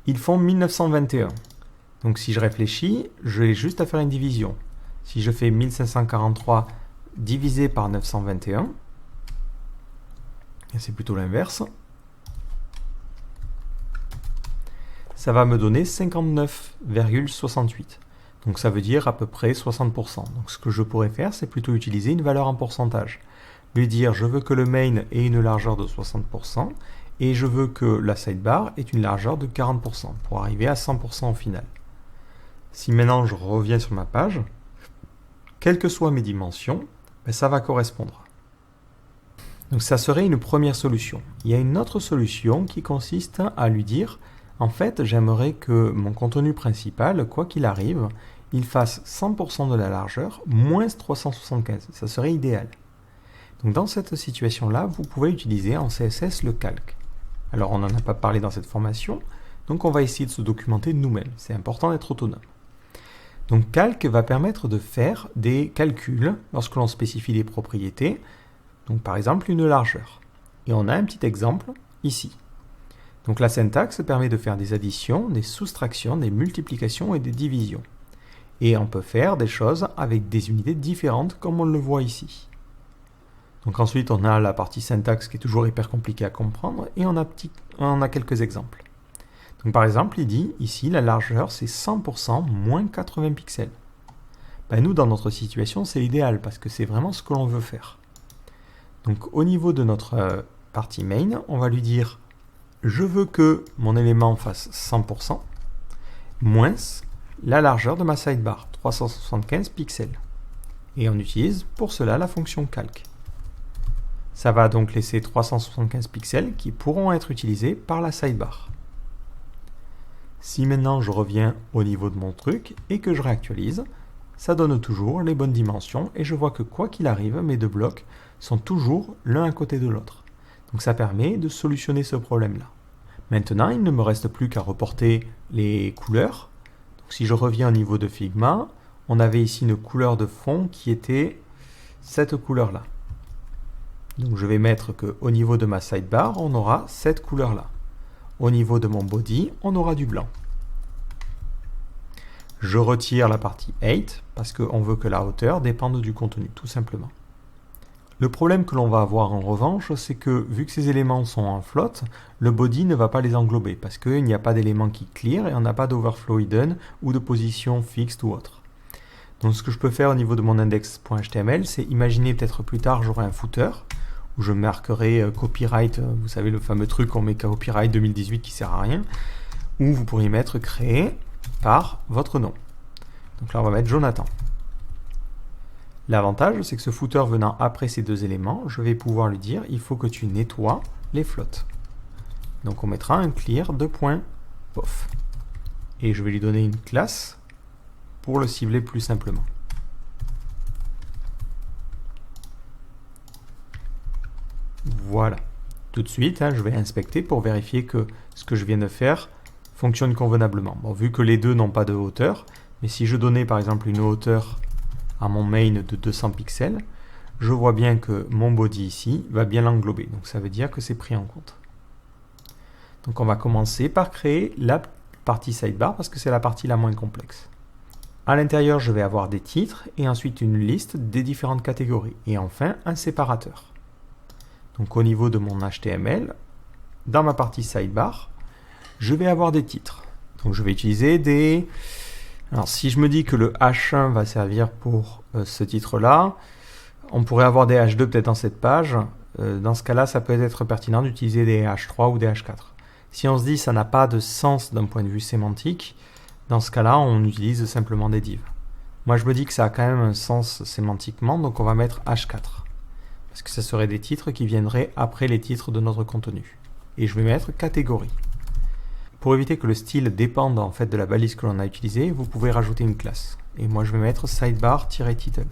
ils font 1921. Donc si je réfléchis, j'ai juste à faire une division. Si je fais 1543 divisé par 921, et c'est plutôt l'inverse, ça va me donner 59,68. Donc ça veut dire à peu près 60%. Donc ce que je pourrais faire, c'est plutôt utiliser une valeur en pourcentage. Lui dire, je veux que le main ait une largeur de 60% et je veux que la sidebar ait une largeur de 40% pour arriver à 100% au final. Si maintenant je reviens sur ma page, quelles que soient mes dimensions, ça va correspondre. Donc ça serait une première solution. Il y a une autre solution qui consiste à lui dire, en fait, j'aimerais que mon contenu principal, quoi qu'il arrive, il fasse 100% de la largeur moins 375. Ça serait idéal. Donc dans cette situation-là, vous pouvez utiliser en CSS le calque. Alors on n'en a pas parlé dans cette formation, donc on va essayer de se documenter nous-mêmes. C'est important d'être autonome. Donc calque va permettre de faire des calculs lorsque l'on spécifie des propriétés, donc par exemple une largeur. Et on a un petit exemple ici. Donc la syntaxe permet de faire des additions, des soustractions, des multiplications et des divisions. Et on peut faire des choses avec des unités différentes comme on le voit ici. Donc ensuite on a la partie syntaxe qui est toujours hyper compliquée à comprendre et on a quelques exemples. Donc par exemple il dit ici la largeur c'est 100% moins 80 pixels. Ben, nous dans notre situation c'est l'idéal parce que c'est vraiment ce que l'on veut faire. Donc au niveau de notre partie main on va lui dire je veux que mon élément fasse 100% moins la largeur de ma sidebar, 375 pixels. Et on utilise pour cela la fonction calc. Ça va donc laisser 375 pixels qui pourront être utilisés par la sidebar. Si maintenant je reviens au niveau de mon truc et que je réactualise, ça donne toujours les bonnes dimensions et je vois que quoi qu'il arrive, mes deux blocs sont toujours l'un à côté de l'autre. Donc ça permet de solutionner ce problème-là. Maintenant, il ne me reste plus qu'à reporter les couleurs. Donc, si je reviens au niveau de Figma, on avait ici une couleur de fond qui était cette couleur-là. Donc je vais mettre qu'au niveau de ma sidebar, on aura cette couleur-là. Au niveau de mon body, on aura du blanc. Je retire la partie height parce qu'on veut que la hauteur dépende du contenu, tout simplement. Le problème que l'on va avoir en revanche, c'est que vu que ces éléments sont en flotte, le body ne va pas les englober parce qu'il n'y a pas d'éléments qui clear et on n'a pas d'overflow hidden ou de position fixed ou autre. Donc ce que je peux faire au niveau de mon index.html, c'est imaginer peut-être plus tard j'aurai un footer où je marquerai copyright, vous savez le fameux truc qu'on met copyright 2018 qui sert à rien, où vous pourriez mettre créé par votre nom. Donc là on va mettre Jonathan. L'avantage, c'est que ce footer venant après ces deux éléments, je vais pouvoir lui dire il faut que tu nettoies les flottes. Donc on mettra un clear de .pof. Et je vais lui donner une classe pour le cibler plus simplement. Voilà. Tout de suite, je vais inspecter pour vérifier que ce que je viens de faire fonctionne convenablement. Bon, vu que les deux n'ont pas de hauteur, mais si je donnais par exemple une hauteur à mon main de 200 pixels, je vois bien que mon body ici va bien l'englober. Donc ça veut dire que c'est pris en compte. Donc on va commencer par créer la partie sidebar parce que c'est la partie la moins complexe. À l'intérieur, je vais avoir des titres et ensuite une liste des différentes catégories. Et enfin, un séparateur. Donc au niveau de mon HTML, dans ma partie sidebar, je vais avoir des titres. Donc je vais utiliser des... Alors si je me dis que le H1 va servir pour ce titre-là, on pourrait avoir des H2 peut-être dans cette page. Dans ce cas-là, ça peut être pertinent d'utiliser des H3 ou des H4. Si on se dit que ça n'a pas de sens d'un point de vue sémantique, dans ce cas-là, on utilise simplement des divs. Moi, je me dis que ça a quand même un sens sémantiquement, donc on va mettre H4. Parce que ça serait des titres qui viendraient après les titres de notre contenu. Et je vais mettre catégorie. Pour éviter que le style dépende en fait de la balise que l'on a utilisée, vous pouvez rajouter une classe. Et moi je vais mettre sidebar-title.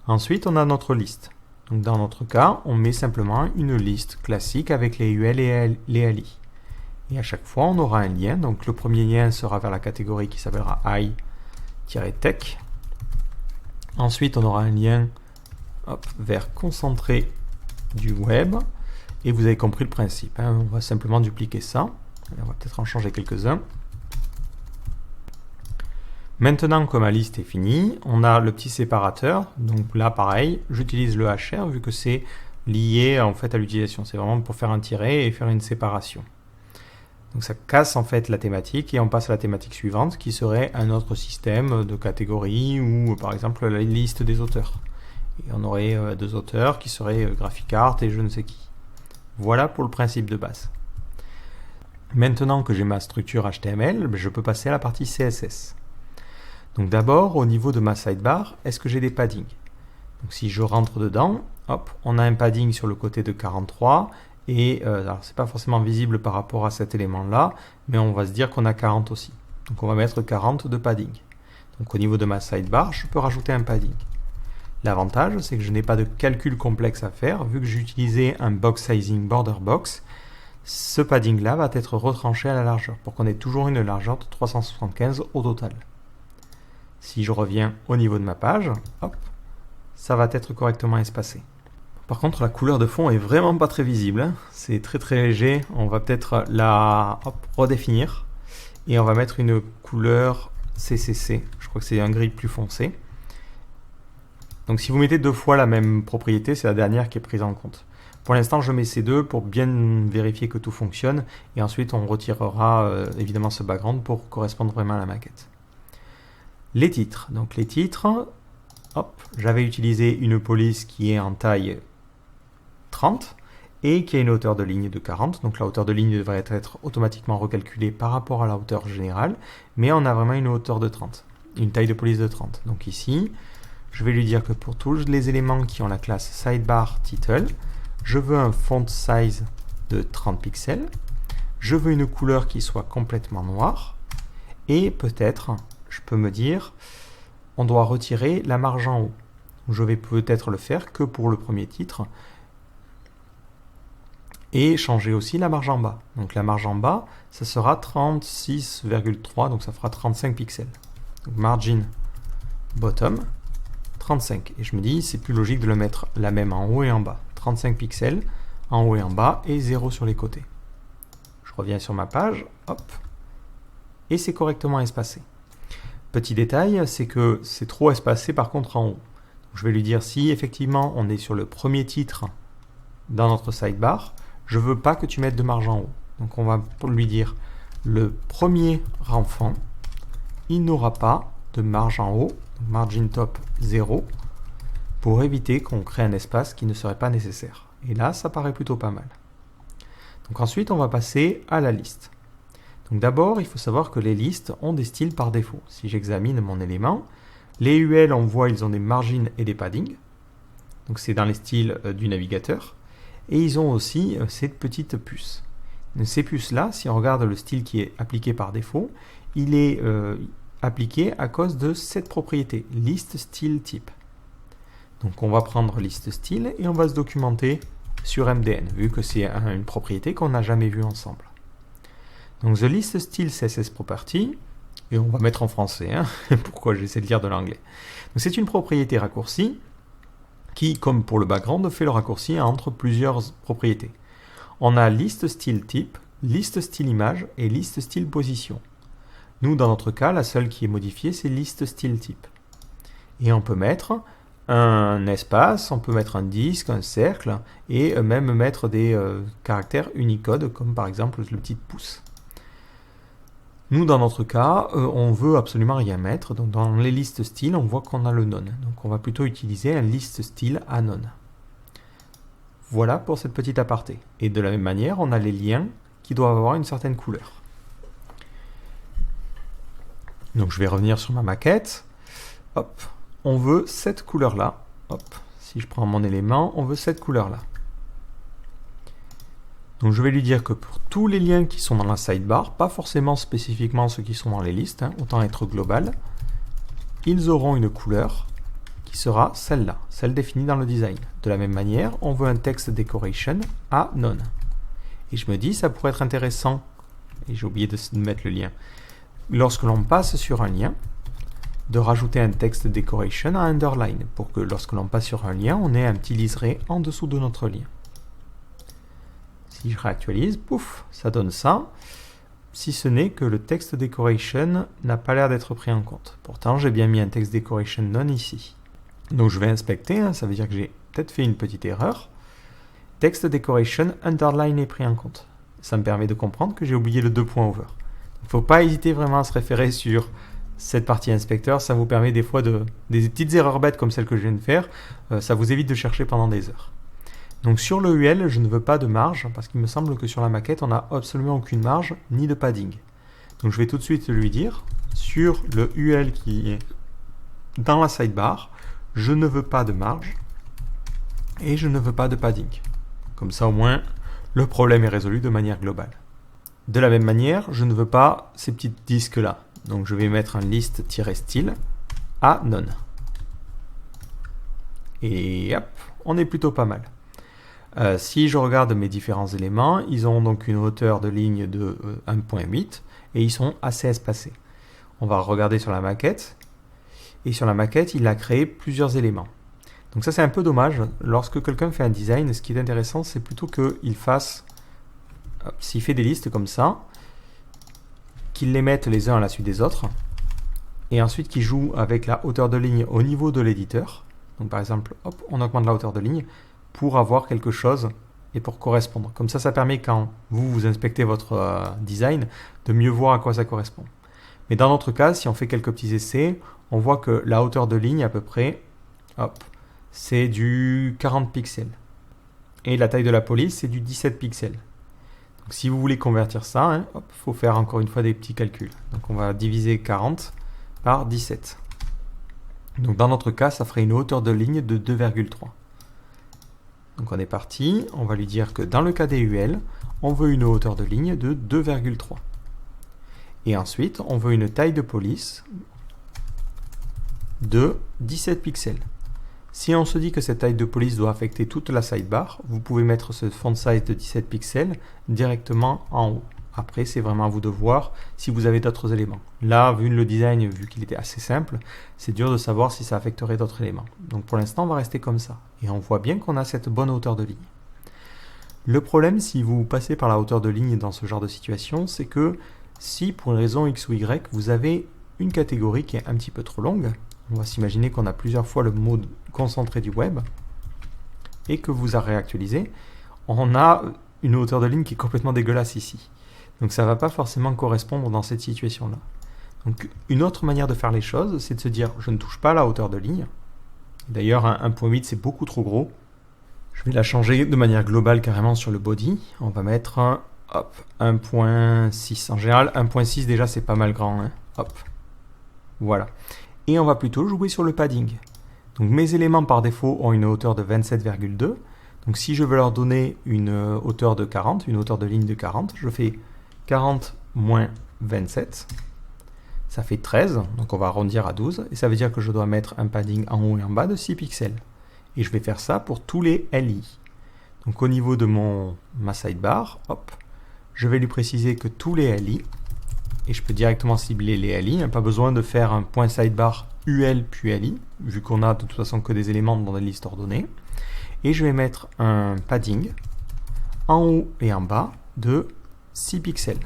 Ensuite on a notre liste. Donc dans notre cas, on met simplement une liste classique avec les UL et les ALI. Et à chaque fois on aura un lien. Donc le premier lien sera vers la catégorie qui s'appellera i-tech. Ensuite on aura un lien vers concentré du web. Et vous avez compris le principe. On va simplement dupliquer ça. On va peut-être en changer quelques-uns. Maintenant que ma liste est finie, on a le petit séparateur. Donc là, pareil, j'utilise le HR vu que c'est lié en fait à l'utilisation. C'est vraiment pour faire un tiret et faire une séparation. Donc ça casse en fait la thématique et on passe à la thématique suivante qui serait un autre système de catégorie ou par exemple la liste des auteurs. Et on aurait deux auteurs qui seraient GraphicsArt et je ne sais qui. Voilà pour le principe de base. Maintenant que j'ai ma structure HTML, je peux passer à la partie CSS. Donc d'abord, au niveau de ma sidebar, est-ce que j'ai des paddings? Donc si je rentre dedans, hop, on a un padding sur le côté de 43 et alors c'est pas forcément visible par rapport à cet élément-là, mais on va se dire qu'on a 40 aussi. Donc on va mettre 40 de padding. Donc au niveau de ma sidebar, je peux rajouter un padding. L'avantage, c'est que je n'ai pas de calcul complexe à faire, vu que j'ai utilisé un box sizing border box. Ce padding-là va être retranché à la largeur, pour qu'on ait toujours une largeur de 375 au total. Si je reviens au niveau de ma page, hop, ça va être correctement espacé. Par contre, la couleur de fond est vraiment pas très visible. C'est très très léger. On va peut-être la redéfinir. Et on va mettre une couleur CCC. Je crois que c'est un gris plus foncé. Donc si vous mettez 2 fois la même propriété, c'est la dernière qui est prise en compte. Pour l'instant, je mets ces deux pour bien vérifier que tout fonctionne. Et ensuite, on retirera évidemment ce background pour correspondre vraiment à la maquette. Les titres. Donc les titres, hop, j'avais utilisé une police qui est en taille 30 et qui a une hauteur de ligne de 40. Donc la hauteur de ligne devrait être automatiquement recalculée par rapport à la hauteur générale. Mais on a vraiment une hauteur de 30, une taille de police de 30. Donc ici, je vais lui dire que pour tous les éléments qui ont la classe sidebar title, je veux un font size de 30 pixels, je veux une couleur qui soit complètement noire, et peut-être, je peux me dire, on doit retirer la marge en haut. Je vais peut-être le faire que pour le premier titre, et changer aussi la marge en bas. Donc la marge en bas, ça sera 36,3, donc ça fera 35 pixels. Donc margin bottom, 35. Et je me dis, c'est plus logique de le mettre la même en haut et en bas. 35 pixels en haut et en bas et 0 sur les côtés. Je reviens sur ma page, hop, et c'est correctement espacé. Petit détail, c'est que c'est trop espacé par contre en haut. Donc, je vais lui dire si effectivement on est sur le premier titre dans notre sidebar, je veux pas que tu mettes de marge en haut. Donc on va lui dire le premier enfant, il n'aura pas de marge en haut, margin top 0, pour éviter qu'on crée un espace qui ne serait pas nécessaire. Et là, ça paraît plutôt pas mal. Donc ensuite, on va passer à la liste. Donc d'abord, il faut savoir que les listes ont des styles par défaut. Si j'examine mon élément, les UL, on voit, ils ont des margins et des paddings. Donc c'est dans les styles du navigateur. Et ils ont aussi cette petite puce. Donc, ces puces-là, si on regarde le style qui est appliqué par défaut, il est appliqué à cause de cette propriété, list style type. Donc on va prendre list style et on va se documenter sur MDN, vu que c'est une propriété qu'on n'a jamais vue ensemble. Donc the list style CSS property, et on va mettre en français, hein, pourquoi j'essaie de lire de l'anglais. Donc c'est une propriété raccourcie qui, comme pour le background, fait le raccourci entre plusieurs propriétés. On a list style type, list style image et list style position. Nous, dans notre cas, la seule qui est modifiée, c'est list style type. Et on peut mettre un espace, on peut mettre un disque, un cercle, et même mettre des caractères Unicode, comme par exemple le petit pouce. Nous, dans notre cas, on veut absolument rien mettre. Donc, dans les listes styles, on voit qu'on a le none. Donc, on va plutôt utiliser un list style à none. Voilà pour cette petite aparté. Et de la même manière, on a les liens qui doivent avoir une certaine couleur. Donc, je vais revenir sur ma maquette. Hop. On veut cette couleur-là. Hop. Si je prends mon élément, on veut cette couleur-là. Donc je vais lui dire que pour tous les liens qui sont dans la sidebar, pas forcément spécifiquement ceux qui sont dans les listes, hein, autant être global, ils auront une couleur qui sera celle-là, celle définie dans le design. De la même manière, on veut un text decoration à none. Et je me dis, ça pourrait être intéressant, et j'ai oublié de mettre le lien, lorsque l'on passe sur un lien, de rajouter un text decoration à underline, pour que lorsque l'on passe sur un lien, on ait un petit liseré en dessous de notre lien. Si je réactualise, pouf, ça donne ça, si ce n'est que le text decoration n'a pas l'air d'être pris en compte. Pourtant, j'ai bien mis un text decoration none ici. Donc je vais inspecter, hein, ça veut dire que j'ai peut-être fait une petite erreur. Text decoration underline est pris en compte. Ça me permet de comprendre que j'ai oublié le 2 points over. Il ne faut pas hésiter vraiment à se référer sur cette partie inspecteur, ça vous permet des fois des petites erreurs bêtes comme celle que je viens de faire, ça vous évite de chercher pendant des heures. Donc sur le UL, je ne veux pas de marge, parce qu'il me semble que sur la maquette, on n'a absolument aucune marge, ni de padding. Donc je vais tout de suite lui dire, sur le UL qui est dans la sidebar, je ne veux pas de marge, et je ne veux pas de padding. Comme ça au moins, le problème est résolu de manière globale. De la même manière, je ne veux pas ces petits disques-là. Donc je vais mettre un list-style à none. Et hop, on est plutôt pas mal. Si je regarde mes différents éléments, ils ont donc une hauteur de ligne de 1.8 et ils sont assez espacés. On va regarder sur la maquette. Et sur la maquette, il a créé plusieurs éléments. Donc ça, c'est un peu dommage. Lorsque quelqu'un fait un design, ce qui est intéressant, c'est plutôt qu'il fasse, s'il fait des listes comme ça, qu'il les mette les uns à la suite des autres. et ensuite qui joue avec la hauteur de ligne au niveau de l'éditeur. Donc par exemple, hop, on augmente la hauteur de ligne pour avoir quelque chose et pour correspondre. Comme ça permet quand vous inspectez votre design de mieux voir à quoi ça correspond. Mais dans notre cas, si on fait quelques petits essais, on voit que la hauteur de ligne à peu près, hop, c'est du 40 pixels. Et la taille de la police, c'est du 17 pixels. Donc si vous voulez convertir ça, il faut faire encore une fois des petits calculs. Donc on va diviser 40 par 17. Donc dans notre cas, ça ferait une hauteur de ligne de 2,3. Donc on est parti, on va lui dire que dans le cas des UL, on veut une hauteur de ligne de 2,3. Et ensuite, on veut une taille de police de 17 pixels. Si on se dit que cette taille de police doit affecter toute la sidebar, vous pouvez mettre ce font size de 17 pixels directement en haut. Après, c'est vraiment à vous de voir si vous avez d'autres éléments. Là, vu le design, vu qu'il était assez simple, c'est dur de savoir si ça affecterait d'autres éléments. Donc pour l'instant, on va rester comme ça. Et on voit bien qu'on a cette bonne hauteur de ligne. Le problème, si vous passez par la hauteur de ligne dans ce genre de situation, c'est que si pour une raison X ou Y, vous avez une catégorie qui est un petit peu trop longue, on va s'imaginer qu'on a plusieurs fois le mode concentré du web et que vous a réactualisé, on a une hauteur de ligne qui est complètement dégueulasse ici. Donc ça ne va pas forcément correspondre dans cette situation-là. Donc une autre manière de faire les choses, c'est de se dire je ne touche pas à la hauteur de ligne. D'ailleurs 1.8 c'est beaucoup trop gros. Je vais la changer de manière globale carrément sur le body. On va mettre 1.6. En général 1.6 déjà c'est pas mal grand. Hop. Voilà. Et on va plutôt jouer sur le padding. Donc mes éléments par défaut ont une hauteur de 27,2. Donc si je veux leur donner une hauteur de 40, une hauteur de ligne de 40, je fais 40 moins 27. Ça fait 13, donc on va arrondir à 12. Et ça veut dire que je dois mettre un padding en haut et en bas de 6 pixels. Et je vais faire ça pour tous les LI. Donc au niveau de ma sidebar, hop, je vais lui préciser que tous les LI, et je peux directement cibler les LI, pas besoin de faire un point sidebar UL puis LI, vu qu'on a de toute façon que des éléments dans des listes ordonnées. Et je vais mettre un padding en haut et en bas de 6 pixels.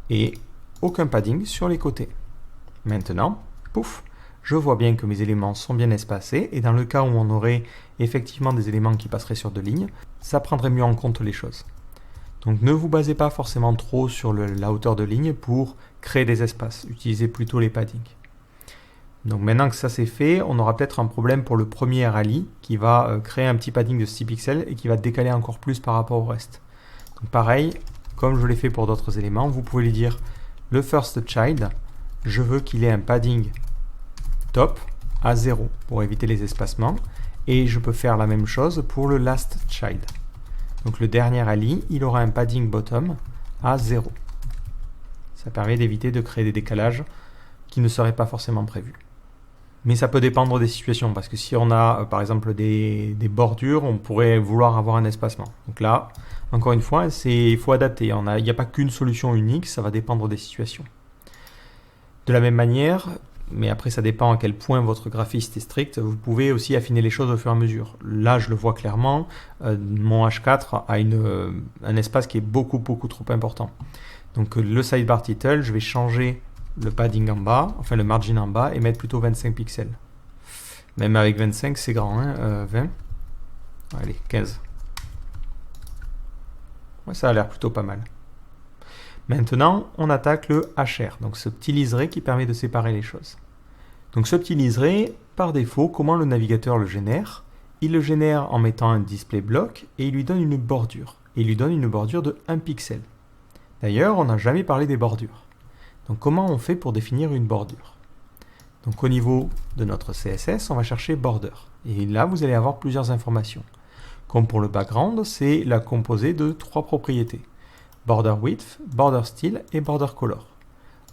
Et aucun padding sur les côtés. Maintenant, pouf, je vois bien que mes éléments sont bien espacés, et dans le cas où on aurait effectivement des éléments qui passeraient sur deux lignes, ça prendrait mieux en compte les choses. Donc ne vous basez pas forcément trop sur la hauteur de ligne pour créer des espaces. Utilisez plutôt les paddings. Donc maintenant que ça c'est fait, on aura peut-être un problème pour le premier rallye qui va créer un petit padding de 6 pixels et qui va décaler encore plus par rapport au reste. Donc pareil, comme je l'ai fait pour d'autres éléments, vous pouvez lui dire le first child, je veux qu'il ait un padding top à 0 pour éviter les espacements, et je peux faire la même chose pour le last child. Donc le dernier rallye, il aura un padding bottom à 0. Ça permet d'éviter de créer des décalages qui ne seraient pas forcément prévus. Mais ça peut dépendre des situations, parce que si on a par exemple des bordures, on pourrait vouloir avoir un espacement. Donc là, encore une fois, il faut adapter. Il n'y a pas qu'une solution unique, ça va dépendre des situations. De la même manière, mais après ça dépend à quel point votre graphiste est strict, vous pouvez aussi affiner les choses au fur et à mesure. Là, je le vois clairement, mon H4 a un espace qui est beaucoup trop important. Donc le sidebar title, je vais changer le padding en bas, enfin le margin en bas, et mettre plutôt 25 pixels. Même avec 25, c'est grand, 20. Allez, 15. Ouais, ça a l'air plutôt pas mal. Maintenant, on attaque le HR, donc ce petit liseré qui permet de séparer les choses. Donc ce petit liseré, par défaut, comment le navigateur le génère? Il le génère en mettant un display block et il lui donne une bordure. Et il lui donne une bordure de 1 pixel. D'ailleurs, on n'a jamais parlé des bordures. Donc comment on fait pour définir une bordure? Donc au niveau de notre CSS, on va chercher border. Et là, vous allez avoir plusieurs informations. Comme pour le background, c'est la composée de 3 propriétés. Border width, border style et border color.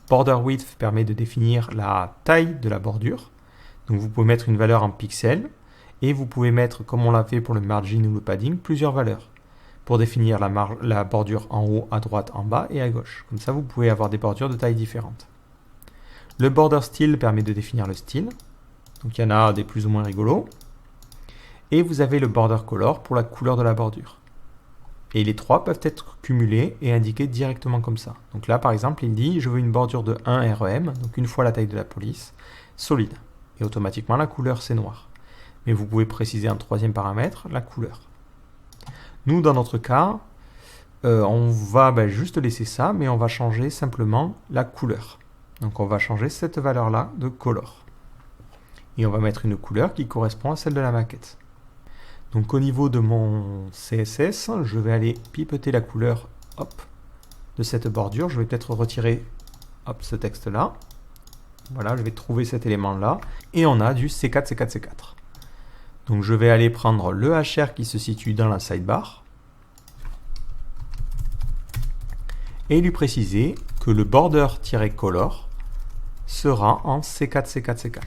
Border width permet de définir la taille de la bordure. Donc vous pouvez mettre une valeur en pixels et vous pouvez mettre, comme on l'a fait pour le margin ou le padding, plusieurs valeurs pour définir la bordure en haut, à droite, en bas et à gauche. Comme ça, vous pouvez avoir des bordures de tailles différentes. Le border style permet de définir le style. Donc il y en a des plus ou moins rigolos. Et vous avez le border color pour la couleur de la bordure. Et les trois peuvent être cumulés et indiqués directement comme ça. Donc là, par exemple, il dit, je veux une bordure de 1 REM, donc une fois la taille de la police, solide. Et automatiquement, la couleur, c'est noir. Mais vous pouvez préciser un troisième paramètre, la couleur. Nous, dans notre cas, on va juste laisser ça, mais on va changer simplement la couleur. Donc on va changer cette valeur-là de color. Et on va mettre une couleur qui correspond à celle de la maquette. Donc au niveau de mon CSS, je vais aller pipeter la couleur de cette bordure. Je vais peut-être retirer ce texte-là. Voilà, je vais trouver cet élément-là. Et on a du C4, C4, C4. Donc je vais aller prendre le HR qui se situe dans la sidebar et lui préciser que le border-color sera en C4, C4, C4.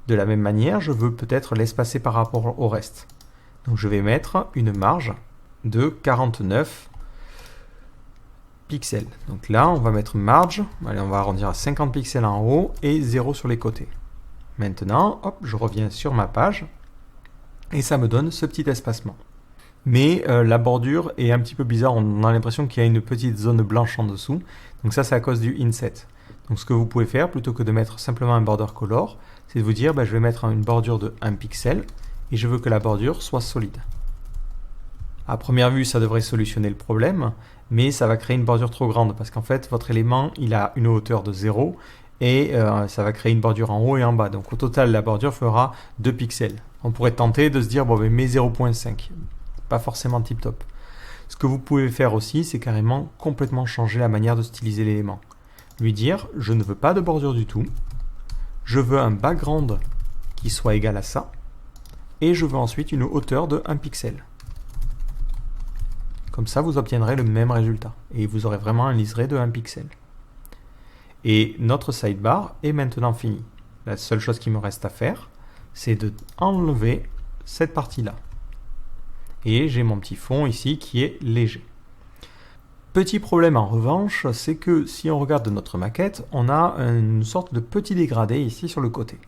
De la même manière, je veux peut-être l'espacer par rapport au reste. Donc je vais mettre une marge de 49 pixels. Donc là, on va mettre marge, allez, on va arrondir à 50 pixels en haut et 0 sur les côtés. Maintenant, je reviens sur ma page et ça me donne ce petit espacement. Mais la bordure est un petit peu bizarre, on a l'impression qu'il y a une petite zone blanche en dessous. Donc ça, c'est à cause du inset. Donc ce que vous pouvez faire, plutôt que de mettre simplement un border color, c'est de vous dire, je vais mettre une bordure de 1 pixel et je veux que la bordure soit solide. À première vue, ça devrait solutionner le problème, mais ça va créer une bordure trop grande parce qu'en fait, votre élément, il a une hauteur de 0 et ça va créer une bordure en haut et en bas. Donc au total, la bordure fera 2 pixels. On pourrait tenter de se dire, mais 0.5. Pas forcément tip top. Ce que vous pouvez faire aussi, c'est carrément complètement changer la manière de styliser l'élément. Lui dire, je ne veux pas de bordure du tout, je veux un background qui soit égal à ça, et je veux ensuite une hauteur de 1 pixel. Comme ça, vous obtiendrez le même résultat, et vous aurez vraiment un liseré de 1 pixel. Et notre sidebar est maintenant fini. La seule chose qui me reste à faire, c'est de enlever cette partie-là. Et j'ai mon petit fond ici qui est léger. Petit problème en revanche, c'est que si on regarde notre maquette, on a une sorte de petit dégradé ici sur le côté.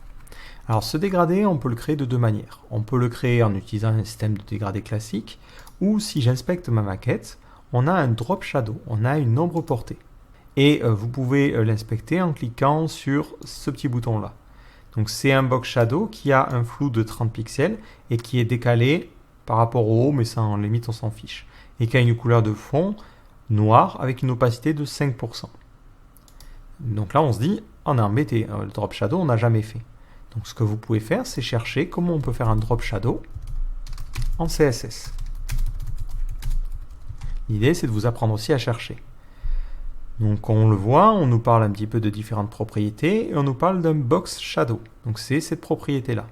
Alors ce dégradé, on peut le créer de deux manières. On peut le créer en utilisant un système de dégradé classique, ou si j'inspecte ma maquette, on a un drop shadow, on a une ombre portée. Et vous pouvez l'inspecter en cliquant sur ce petit bouton-là. Donc c'est un box shadow qui a un flou de 30 pixels et qui est décalé par rapport au haut, mais ça en limite on s'en fiche. Et qui a une couleur de fond noir avec une opacité de 5%. Donc là on se dit, on est embêté, le drop shadow on n'a jamais fait. Donc ce que vous pouvez faire, c'est chercher comment on peut faire un drop shadow en CSS. L'idée c'est de vous apprendre aussi à chercher. Donc on le voit, on nous parle un petit peu de différentes propriétés et on nous parle d'un box shadow. Donc c'est cette propriété-là.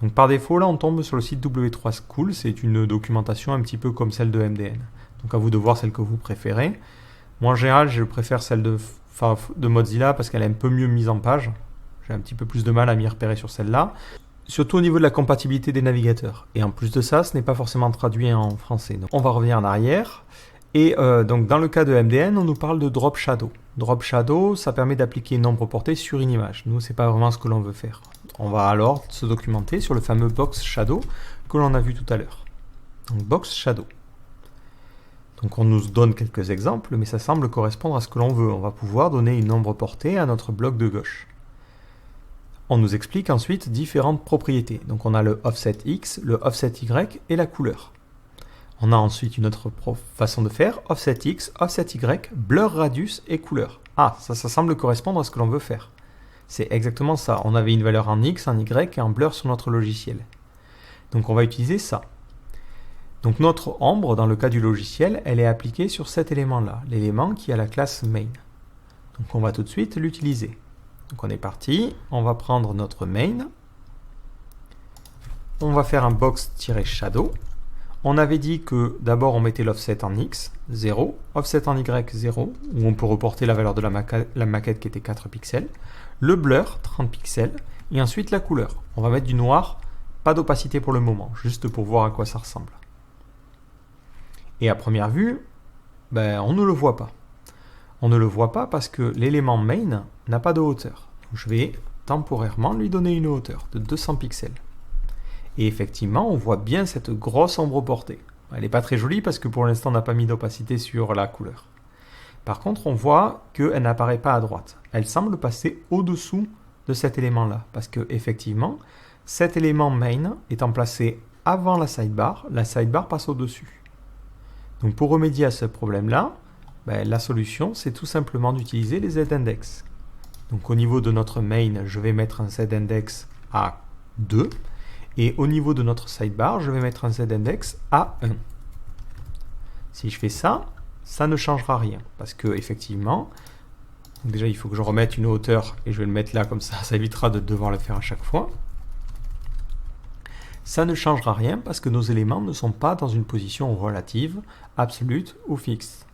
Donc par défaut, là on tombe sur le site W3 School, c'est une documentation un petit peu comme celle de MDN. Donc à vous de voir celle que vous préférez. Moi en général, je préfère celle de Mozilla parce qu'elle est un peu mieux mise en page. J'ai un petit peu plus de mal à m'y repérer sur celle-là. Surtout au niveau de la compatibilité des navigateurs. Et en plus de ça, ce n'est pas forcément traduit en français. Donc on va revenir en arrière. Et donc dans le cas de MDN, on nous parle de drop shadow. Drop shadow, ça permet d'appliquer une ombre portée sur une image. Nous, c'est pas vraiment ce que l'on veut faire. On va alors se documenter sur le fameux box shadow que l'on a vu tout à l'heure. Donc box shadow. Donc on nous donne quelques exemples, mais ça semble correspondre à ce que l'on veut. On va pouvoir donner une ombre portée à notre bloc de gauche. On nous explique ensuite différentes propriétés. Donc on a le offset X, le offset Y et la couleur. On a ensuite une autre façon de faire, offset X, offset Y, blur radius et couleur. Ah, ça semble correspondre à ce que l'on veut faire. C'est exactement ça. On avait une valeur en X, en Y et en blur sur notre logiciel. Donc on va utiliser ça. Donc notre ombre, dans le cas du logiciel, elle est appliquée sur cet élément-là, l'élément qui a la classe main. Donc on va tout de suite l'utiliser. Donc on est parti, on va prendre notre main. On va faire un box-shadow. On avait dit que d'abord on mettait l'offset en X, 0, offset en Y, 0, où on peut reporter la valeur de la maquette qui était 4 pixels, le blur, 30 pixels, et ensuite la couleur. On va mettre du noir, pas d'opacité pour le moment, juste pour voir à quoi ça ressemble. Et à première vue, on ne le voit pas. On ne le voit pas parce que l'élément main n'a pas de hauteur. Donc je vais temporairement lui donner une hauteur de 200 pixels. Et effectivement, on voit bien cette grosse ombre portée. Elle n'est pas très jolie parce que pour l'instant on n'a pas mis d'opacité sur la couleur. Par contre, on voit qu'elle n'apparaît pas à droite. Elle semble passer au-dessous de cet élément-là. Parce que effectivement, cet élément main étant placé avant la sidebar passe au-dessus. Donc pour remédier à ce problème-là, la solution, c'est tout simplement d'utiliser les z-index. Donc au niveau de notre main, je vais mettre un z-index à 2. Et au niveau de notre sidebar, je vais mettre un z-index à 1. Si je fais ça, ça ne changera rien. Parce que effectivement, déjà il faut que je remette une hauteur et je vais le mettre là comme ça évitera de devoir le faire à chaque fois. Ça ne changera rien parce que nos éléments ne sont pas dans une position relative, absolue ou fixe.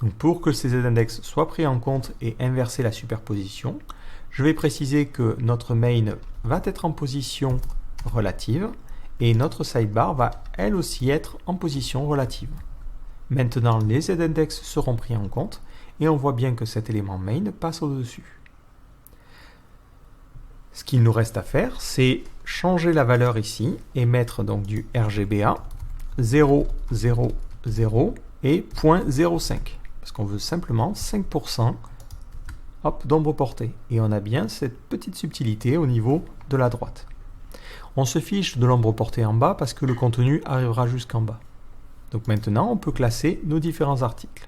Donc pour que ces z-index soient pris en compte et inverser la superposition, je vais préciser que notre main va être en position relative et notre sidebar va elle aussi être en position relative. Maintenant, les z-index seront pris en compte et on voit bien que cet élément main passe au-dessus. Ce qu'il nous reste à faire, c'est changer la valeur ici et mettre donc du RGBA 0, 0, 0 et 0.05 parce qu'on veut simplement 5% d'ombre portée et on a bien cette petite subtilité au niveau de la droite. On se fiche de l'ombre portée en bas parce que le contenu arrivera jusqu'en bas. Donc maintenant, on peut classer nos différents articles.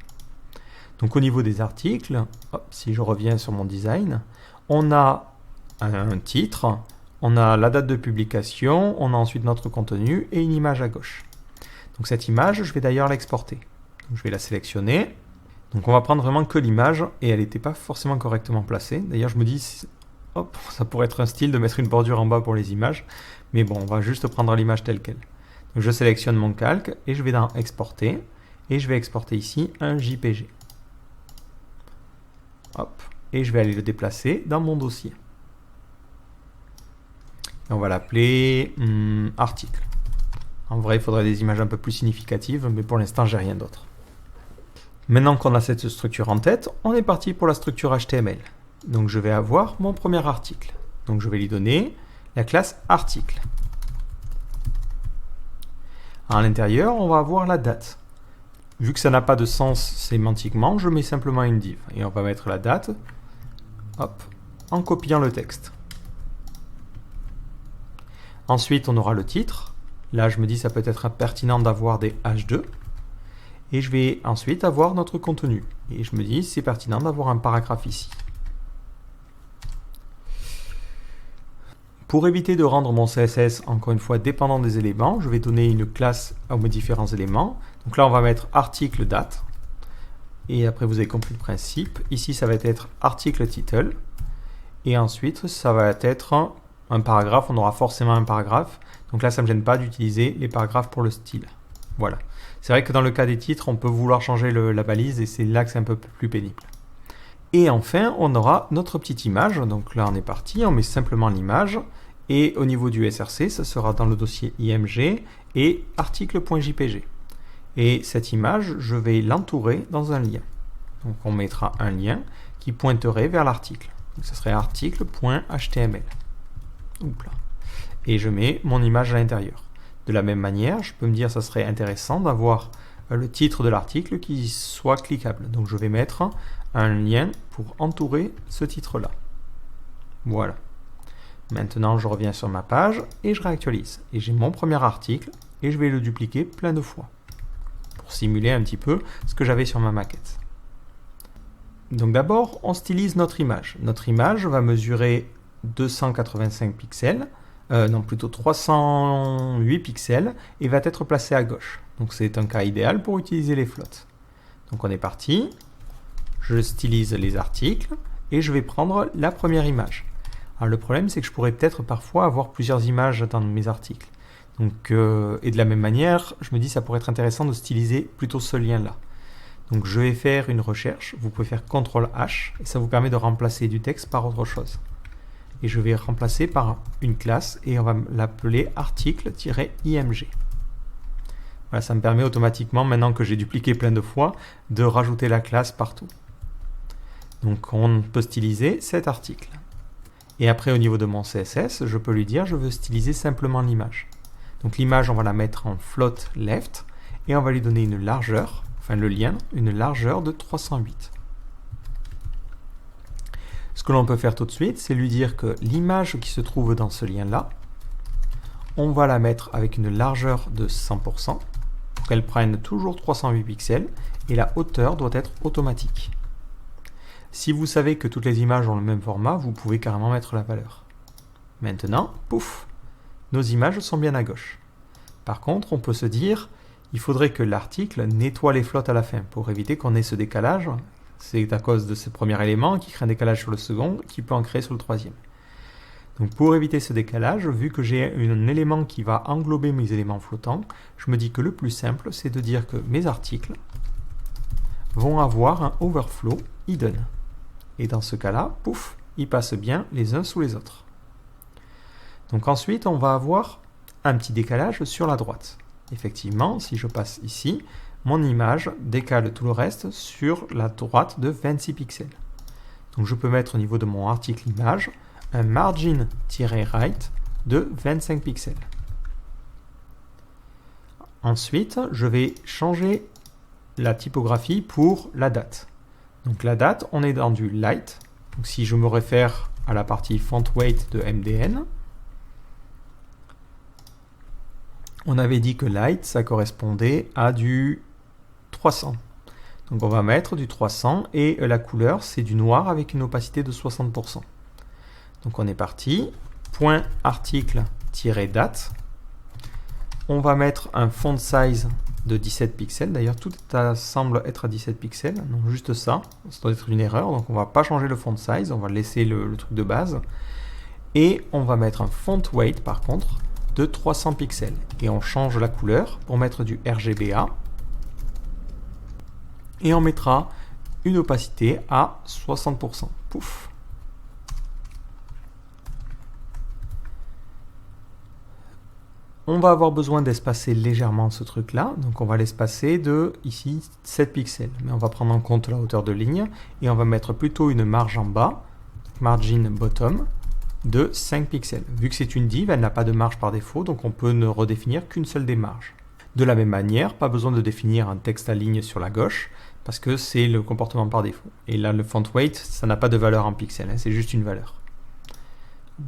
Donc au niveau des articles, si je reviens sur mon design, on a un titre, on a la date de publication, on a ensuite notre contenu et une image à gauche. Donc cette image, je vais d'ailleurs l'exporter. Je vais la sélectionner. Donc on va prendre vraiment que l'image et elle n'était pas forcément correctement placée. D'ailleurs, je me dis, ça pourrait être un style de mettre une bordure en bas pour les images. Mais bon, on va juste prendre l'image telle qu'elle. Donc je sélectionne mon calque et je vais dans Exporter. Et je vais exporter ici un JPG. Et je vais aller le déplacer dans mon dossier. Et on va l'appeler article. En vrai, il faudrait des images un peu plus significatives, mais pour l'instant, j'ai rien d'autre. Maintenant qu'on a cette structure en tête, on est parti pour la structure HTML. Donc je vais avoir mon premier article. Donc je vais lui donner la classe article. À l'intérieur, on va avoir la date. Vu que ça n'a pas de sens sémantiquement, je mets simplement une div. Et on va mettre la date en copiant le texte. Ensuite, on aura le titre. Là, je me dis ça peut être pertinent d'avoir des H2. Et je vais ensuite avoir notre contenu. Et je me dis c'est pertinent d'avoir un paragraphe ici. Pour éviter de rendre mon CSS, encore une fois, dépendant des éléments, je vais donner une classe à mes différents éléments. Donc là, on va mettre article date. Et après, vous avez compris le principe. Ici, ça va être article title. Et ensuite, ça va être un paragraphe. On aura forcément un paragraphe. Donc là, ça ne me gêne pas d'utiliser les paragraphes pour le style. Voilà. C'est vrai que dans le cas des titres, on peut vouloir changer la balise et c'est là que c'est un peu plus pénible. Et enfin, on aura notre petite image. Donc là, on est parti. On met simplement l'image. Et au niveau du SRC, ça sera dans le dossier IMG et article.jpg. Et cette image, je vais l'entourer dans un lien. Donc on mettra un lien qui pointerait vers l'article. Donc ce serait article.html. Et je mets mon image à l'intérieur. De la même manière, je peux me dire que ça serait intéressant d'avoir le titre de l'article qui soit cliquable. Donc je vais mettre un lien pour entourer ce titre-là. Voilà. Maintenant, je reviens sur ma page et je réactualise. Et j'ai mon premier article et je vais le dupliquer plein de fois pour simuler un petit peu ce que j'avais sur ma maquette. Donc d'abord, on stylise notre image. Notre image va mesurer 285 pixels, plutôt 308 pixels et va être placée à gauche. Donc c'est un cas idéal pour utiliser les flottes. Donc on est parti. Je stylise les articles et je vais prendre la première image. Alors le problème, c'est que je pourrais peut-être parfois avoir plusieurs images dans mes articles. Donc, et de la même manière, je me dis que ça pourrait être intéressant de styliser plutôt ce lien-là. Donc je vais faire une recherche, vous pouvez faire CTRL-H, et ça vous permet de remplacer du texte par autre chose. Et je vais remplacer par une classe, et on va l'appeler article-img. Voilà, ça me permet automatiquement, maintenant que j'ai dupliqué plein de fois, de rajouter la classe partout. Donc on peut styliser cet article. Et après, au niveau de mon CSS, je peux lui dire je veux styliser simplement l'image. Donc l'image, on va la mettre en float left et on va lui donner une largeur, enfin le lien, une largeur de 308. Ce que l'on peut faire tout de suite, c'est lui dire que l'image qui se trouve dans ce lien-là, on va la mettre avec une largeur de 100%, pour qu'elle prenne toujours 308 pixels, et la hauteur doit être automatique. Si vous savez que toutes les images ont le même format, vous pouvez carrément mettre la valeur. Maintenant, pouf, nos images sont bien à gauche. Par contre, on peut se dire, il faudrait que l'article nettoie les flottes à la fin, pour éviter qu'on ait ce décalage. C'est à cause de ce premier élément qui crée un décalage sur le second, qui peut en créer sur le troisième. Donc pour éviter ce décalage, vu que j'ai un élément qui va englober mes éléments flottants, je me dis que le plus simple, c'est de dire que mes articles vont avoir un overflow hidden. Et dans ce cas-là, pouf, ils passent bien les uns sous les autres. Donc ensuite, on va avoir un petit décalage sur la droite. Effectivement, si je passe ici, mon image décale tout le reste sur la droite de 26 pixels. Donc je peux mettre au niveau de mon article image un margin-right de 25 pixels. Ensuite, je vais changer la typographie pour la date. Donc la date, on est dans du light. Donc si je me réfère à la partie font weight de MDN, on avait dit que light, ça correspondait à du 300. Donc on va mettre du 300 et la couleur, c'est du noir avec une opacité de 60%. Donc on est parti. Point article-date. On va mettre un font size de 17 pixels. D'ailleurs, tout semble être à 17 pixels. Donc juste ça. Ça doit être une erreur. Donc on ne va pas changer le font size. On va laisser le truc de base. Et on va mettre un font weight, par contre, de 300 pixels. Et on change la couleur pour mettre du RGBA. Et on mettra une opacité à 60%. Pouf. On va avoir besoin d'espacer légèrement ce truc-là. Donc on va l'espacer de, ici, 7 pixels. Mais on va prendre en compte la hauteur de ligne. Et on va mettre plutôt une marge en bas, margin bottom, de 5 pixels. Vu que c'est une div, elle n'a pas de marge par défaut. Donc on peut ne redéfinir qu'une seule des marges. De la même manière, pas besoin de définir un texte à ligne sur la gauche, parce que c'est le comportement par défaut. Et là, le font weight, ça n'a pas de valeur en pixels, hein, c'est juste une valeur.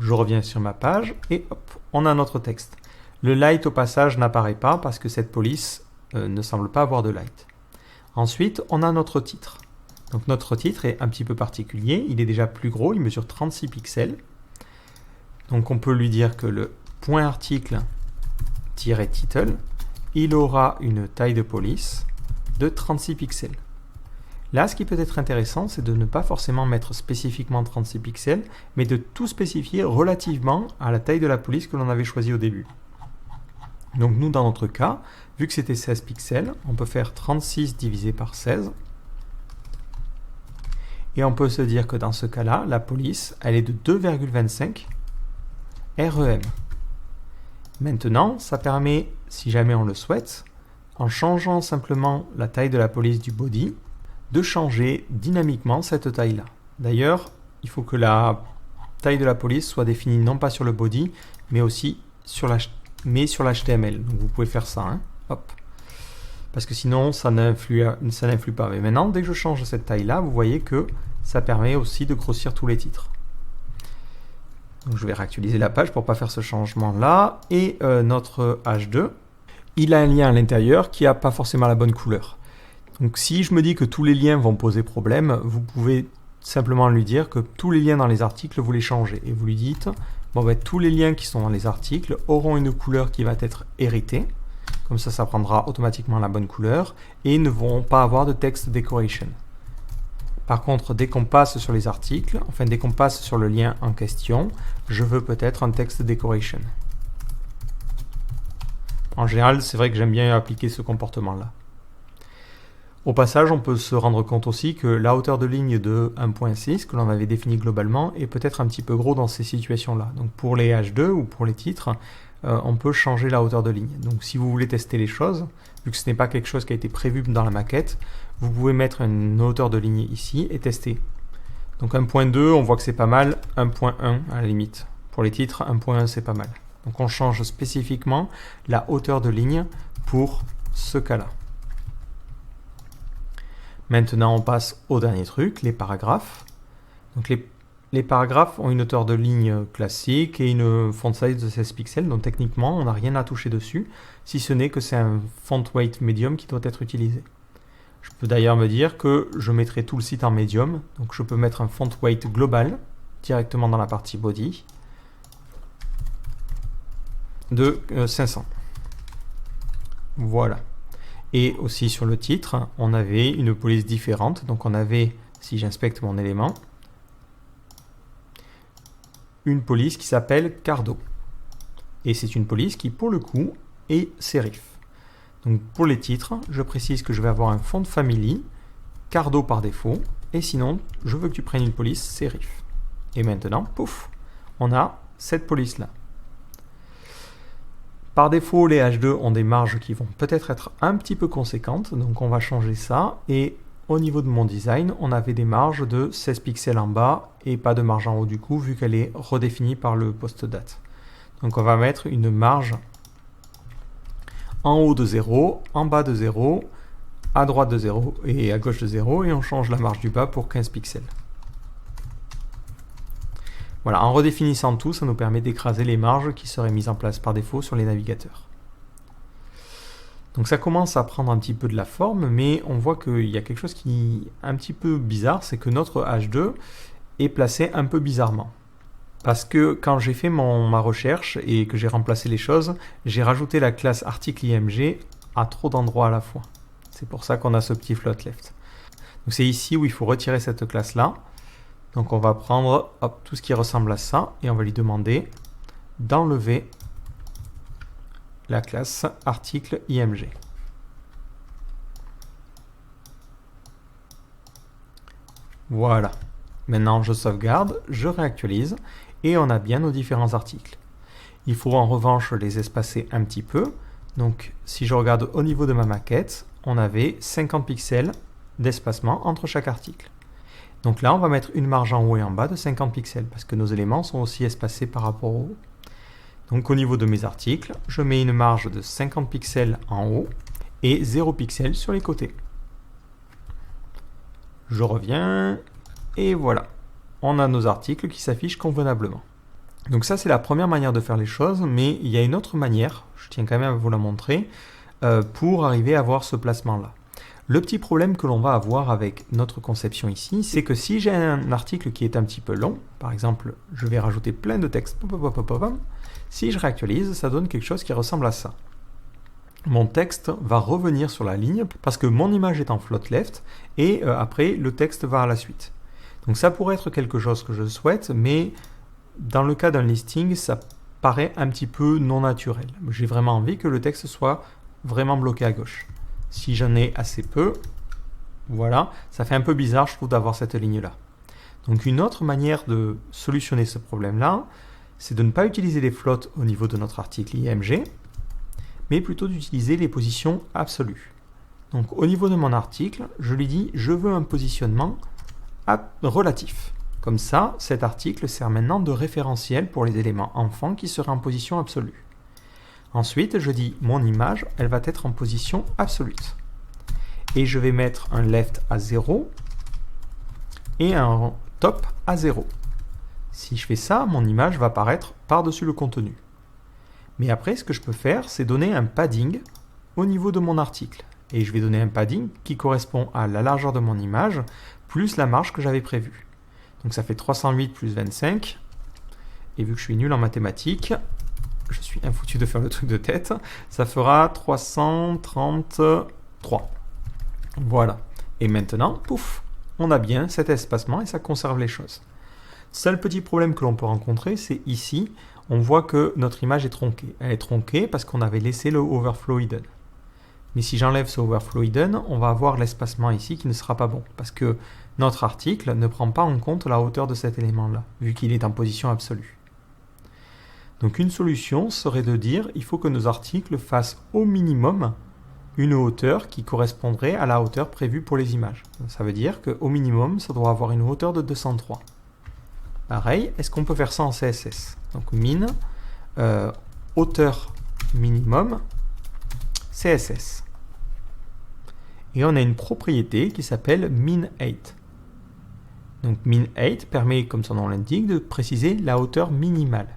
Je reviens sur ma page, et hop, on a notre texte. Le light au passage n'apparaît pas, parce que cette police ne semble pas avoir de light. Ensuite, on a notre titre. Donc notre titre est un petit peu particulier, il est déjà plus gros, il mesure 36 pixels. Donc on peut lui dire que le point article-title, il aura une taille de police de 36 pixels. Là, ce qui peut être intéressant, c'est de ne pas forcément mettre spécifiquement 36 pixels, mais de tout spécifier relativement à la taille de la police que l'on avait choisie au début. Donc nous, dans notre cas, vu que c'était 16 pixels, on peut faire 36 divisé par 16. Et on peut se dire que dans ce cas-là, la police, elle est de 2,25 REM. Maintenant, ça permet, si jamais on le souhaite, en changeant simplement la taille de la police du body, de changer dynamiquement cette taille-là. D'ailleurs, il faut que la taille de la police soit définie non pas sur le body, mais aussi sur l'HTML. Donc vous pouvez faire ça, hein. Hop. Parce que sinon, ça n'influe pas. Mais maintenant, dès que je change cette taille-là, vous voyez que ça permet aussi de grossir tous les titres. Donc je vais réactualiser la page pour ne pas faire ce changement-là. Et notre H2, il a un lien à l'intérieur qui n'a pas forcément la bonne couleur. Donc si je me dis que tous les liens vont poser problème, vous pouvez simplement lui dire que tous les liens dans les articles, vous les changez. Et vous lui dites, bon, ben, tous les liens qui sont dans les articles auront une couleur qui va être héritée. Comme ça prendra automatiquement la bonne couleur. Et ne vont pas avoir de text decoration. Par contre, dès qu'on passe sur les articles, enfin dès qu'on passe sur le lien en question, je veux peut-être un text decoration. En général, c'est vrai que j'aime bien appliquer ce comportement-là. Au passage, on peut se rendre compte aussi que la hauteur de ligne de 1.6, que l'on avait défini globalement, est peut-être un petit peu gros dans ces situations-là. Donc pour les H2 ou pour les titres, on peut changer la hauteur de ligne. Donc si vous voulez tester les choses, vu que ce n'est pas quelque chose qui a été prévu dans la maquette, vous pouvez mettre une hauteur de ligne ici et tester. Donc 1.2, on voit que c'est pas mal, 1.1 à la limite. Pour les titres, 1.1 c'est pas mal. Donc on change spécifiquement la hauteur de ligne pour ce cas-là. Maintenant, on passe au dernier truc, les paragraphes. Donc les paragraphes ont une hauteur de ligne classique et une font size de 16 pixels, donc techniquement, on n'a rien à toucher dessus, si ce n'est que c'est un font weight medium qui doit être utilisé. Je peux d'ailleurs me dire que je mettrai tout le site en medium, donc je peux mettre un font weight global directement dans la partie body de 500. Voilà. Et aussi sur le titre, on avait une police différente. Donc on avait, si j'inspecte mon élément, une police qui s'appelle Cardo. Et c'est une police qui, pour le coup, est serif. Donc pour les titres, je précise que je vais avoir un font family, Cardo par défaut, et sinon, je veux que tu prennes une police serif. Et maintenant, pouf, on a cette police-là. Par défaut, les H2 ont des marges qui vont peut-être être un petit peu conséquentes, donc on va changer ça. Et au niveau de mon design, on avait des marges de 16 pixels en bas et pas de marge en haut du coup, vu qu'elle est redéfinie par le post-date. Donc on va mettre une marge en haut de 0, en bas de 0, à droite de 0 et à gauche de 0, et on change la marge du bas pour 15 pixels. Voilà, en redéfinissant tout, ça nous permet d'écraser les marges qui seraient mises en place par défaut sur les navigateurs. Donc ça commence à prendre un petit peu de la forme, mais on voit qu'il y a quelque chose qui est un petit peu bizarre, c'est que notre H2 est placé un peu bizarrement. Parce que quand j'ai fait ma recherche et que j'ai remplacé les choses, j'ai rajouté la classe article IMG à trop d'endroits à la fois. C'est pour ça qu'on a ce petit float left. Donc c'est ici où il faut retirer cette classe-là. Donc on va prendre tout ce qui ressemble à ça et on va lui demander d'enlever la classe article IMG. Voilà. Maintenant je sauvegarde, je réactualise et on a bien nos différents articles. Il faut en revanche les espacer un petit peu. Donc si je regarde au niveau de ma maquette, on avait 50 pixels d'espacement entre chaque article. Donc là, on va mettre une marge en haut et en bas de 50 pixels, parce que nos éléments sont aussi espacés par rapport au haut. Donc au niveau de mes articles, je mets une marge de 50 pixels en haut et 0 pixels sur les côtés. Je reviens, et voilà. On a nos articles qui s'affichent convenablement. Donc ça, c'est la première manière de faire les choses, mais il y a une autre manière, je tiens quand même à vous la montrer, pour arriver à avoir ce placement-là. Le petit problème que l'on va avoir avec notre conception ici, c'est que si j'ai un article qui est un petit peu long, par exemple, je vais rajouter plein de texte, si je réactualise, ça donne quelque chose qui ressemble à ça. Mon texte va revenir sur la ligne parce que mon image est en float left et après, le texte va à la suite. Donc ça pourrait être quelque chose que je souhaite, mais dans le cas d'un listing, ça paraît un petit peu non naturel. J'ai vraiment envie que le texte soit vraiment bloqué à gauche. Si j'en ai assez peu, voilà, ça fait un peu bizarre, je trouve, d'avoir cette ligne-là. Donc une autre manière de solutionner ce problème-là, c'est de ne pas utiliser les floats au niveau de notre article IMG, mais plutôt d'utiliser les positions absolues. Donc au niveau de mon article, je lui dis, je veux un positionnement relatif. Comme ça, cet article sert maintenant de référentiel pour les éléments enfants qui seraient en position absolue. Ensuite, je dis mon image, elle va être en position absolue. Et je vais mettre un left à 0 et un top à 0. Si je fais ça, mon image va apparaître par-dessus le contenu. Mais après, ce que je peux faire, c'est donner un padding au niveau de mon article. Et je vais donner un padding qui correspond à la largeur de mon image plus la marge que j'avais prévue. Donc ça fait 308 plus 25. Et vu que je suis nul en mathématiques, je suis infoutu de faire le truc de tête, ça fera 333. Voilà. Et maintenant, pouf, on a bien cet espacement et ça conserve les choses. Seul petit problème que l'on peut rencontrer, c'est ici, on voit que notre image est tronquée. Elle est tronquée parce qu'on avait laissé le overflow hidden. Mais si j'enlève ce overflow hidden, on va avoir l'espacement ici qui ne sera pas bon, parce que notre article ne prend pas en compte la hauteur de cet élément-là, vu qu'il est en position absolue. Donc une solution serait de dire il faut que nos articles fassent au minimum une hauteur qui correspondrait à la hauteur prévue pour les images. Ça veut dire qu'au minimum, ça doit avoir une hauteur de 203. Pareil, est-ce qu'on peut faire ça en CSS? Donc min, hauteur minimum, CSS. Et on a une propriété qui s'appelle min8. Donc min8 permet, comme son nom l'indique, de préciser la hauteur minimale.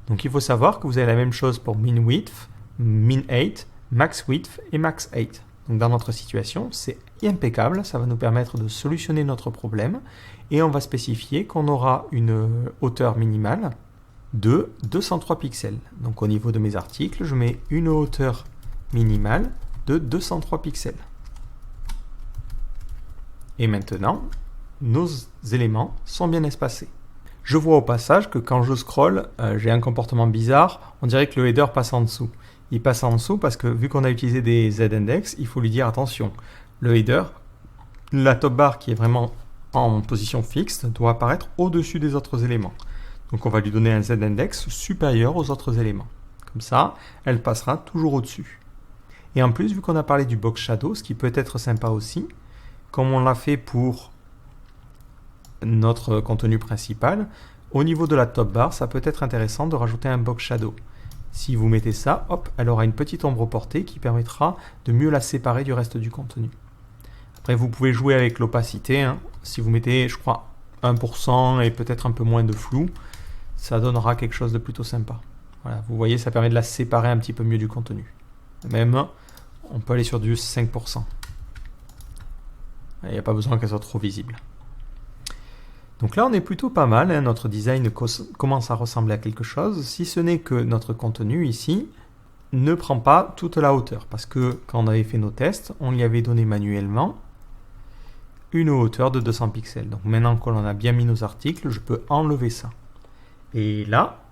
Donc il faut savoir que vous avez la même chose pour min-width, min8, max-width et max-8. Donc dans notre situation, c'est impeccable, ça va nous permettre de solutionner notre problème et on va spécifier qu'on aura une hauteur minimale de 203 pixels. Donc au niveau de mes articles, je mets une hauteur minimale de 203 pixels. Et maintenant, nos éléments sont bien espacés. Je vois au passage que quand je scrolle, j'ai un comportement bizarre, on dirait que le header passe en dessous. Il passe en dessous parce que vu qu'on a utilisé des z-index, il faut lui dire attention, le header, la top bar qui est vraiment en position fixe, doit apparaître au-dessus des autres éléments. Donc on va lui donner un z-index supérieur aux autres éléments. Comme ça, elle passera toujours au-dessus. Et en plus, vu qu'on a parlé du box shadow, ce qui peut être sympa aussi, comme on l'a fait pour notre contenu principal, au niveau de la top bar, ça peut être intéressant de rajouter un box shadow. Si vous mettez ça, hop, elle aura une petite ombre portée qui permettra de mieux la séparer du reste du contenu. Après, vous pouvez jouer avec l'opacité. Hein. Si vous mettez, je crois, 1% et peut-être un peu moins de flou, ça donnera quelque chose de plutôt sympa. Voilà, vous voyez, ça permet de la séparer un petit peu mieux du contenu. Même, on peut aller sur du 5%. Il n'y a pas besoin qu'elle soit trop visible. Donc là, on est plutôt pas mal. Hein. Notre design commence à ressembler à quelque chose, si ce n'est que notre contenu ici ne prend pas toute la hauteur. Parce que quand on avait fait nos tests, on lui avait donné manuellement une hauteur de 200 pixels. Donc maintenant que l'on a bien mis nos articles, je peux enlever ça. Et là,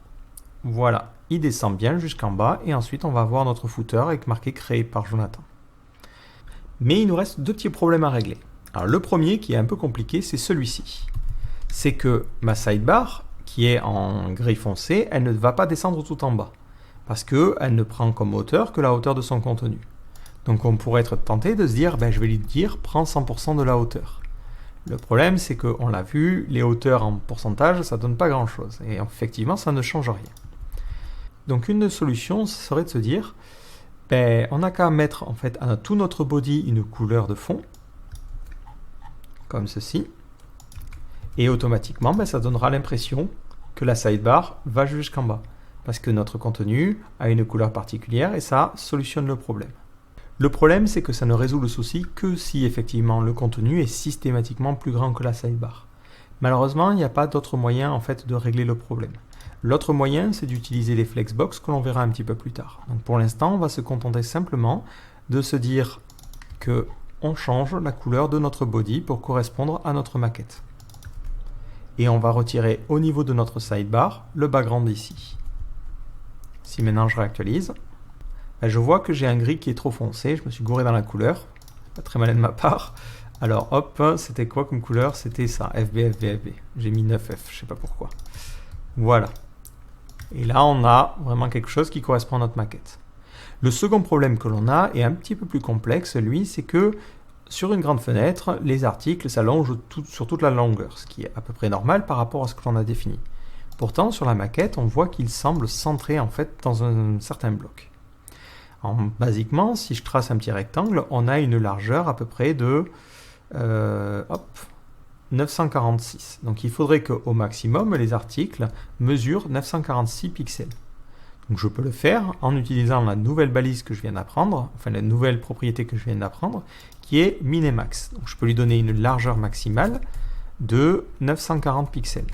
voilà, il descend bien jusqu'en bas. Et ensuite, on va avoir notre footer avec marqué créé par Jonathan. Mais il nous reste deux petits problèmes à régler. Alors le premier, qui est un peu compliqué, c'est celui-ci. C'est que ma sidebar, qui est en gris foncé, elle ne va pas descendre tout en bas. Parce qu'elle ne prend comme hauteur que la hauteur de son contenu. Donc on pourrait être tenté de se dire, je vais lui dire, prends 100% de la hauteur. Le problème, c'est qu'on l'a vu, les hauteurs en pourcentage, ça ne donne pas grand-chose. Et effectivement, ça ne change rien. Donc une solution serait de se dire, on n'a qu'à mettre en fait à tout notre body une couleur de fond, comme ceci. Et automatiquement, ça donnera l'impression que la sidebar va jusqu'en bas. Parce que notre contenu a une couleur particulière et ça solutionne le problème. Le problème, c'est que ça ne résout le souci que si effectivement le contenu est systématiquement plus grand que la sidebar. Malheureusement, il n'y a pas d'autre moyen en fait de régler le problème. L'autre moyen, c'est d'utiliser les flexbox que l'on verra un petit peu plus tard. Donc pour l'instant, on va se contenter simplement de se dire que on change la couleur de notre body pour correspondre à notre maquette. Et on va retirer au niveau de notre sidebar le background ici. Si maintenant je réactualise, je vois que j'ai un gris qui est trop foncé, je me suis gouré dans la couleur, pas très malin de ma part. Alors hop, c'était quoi comme couleur? C'était ça, FB. J'ai mis 9F, je sais pas pourquoi. Voilà. Et là on a vraiment quelque chose qui correspond à notre maquette. Le second problème que l'on a est un petit peu plus complexe, lui, c'est que sur une grande fenêtre, les articles s'allongent sur toute la longueur, ce qui est à peu près normal par rapport à ce que l'on a défini. Pourtant, sur la maquette, on voit qu'il semble centré en fait dans un certain bloc. Basiquement, si je trace un petit rectangle, on a une largeur à peu près de 946. Donc il faudrait qu'au maximum, les articles mesurent 946 pixels. Donc je peux le faire en utilisant la nouvelle balise que je viens d'apprendre, enfin la nouvelle propriété que je viens d'apprendre, qui est min et max. Donc je peux lui donner une largeur maximale de 940 pixels.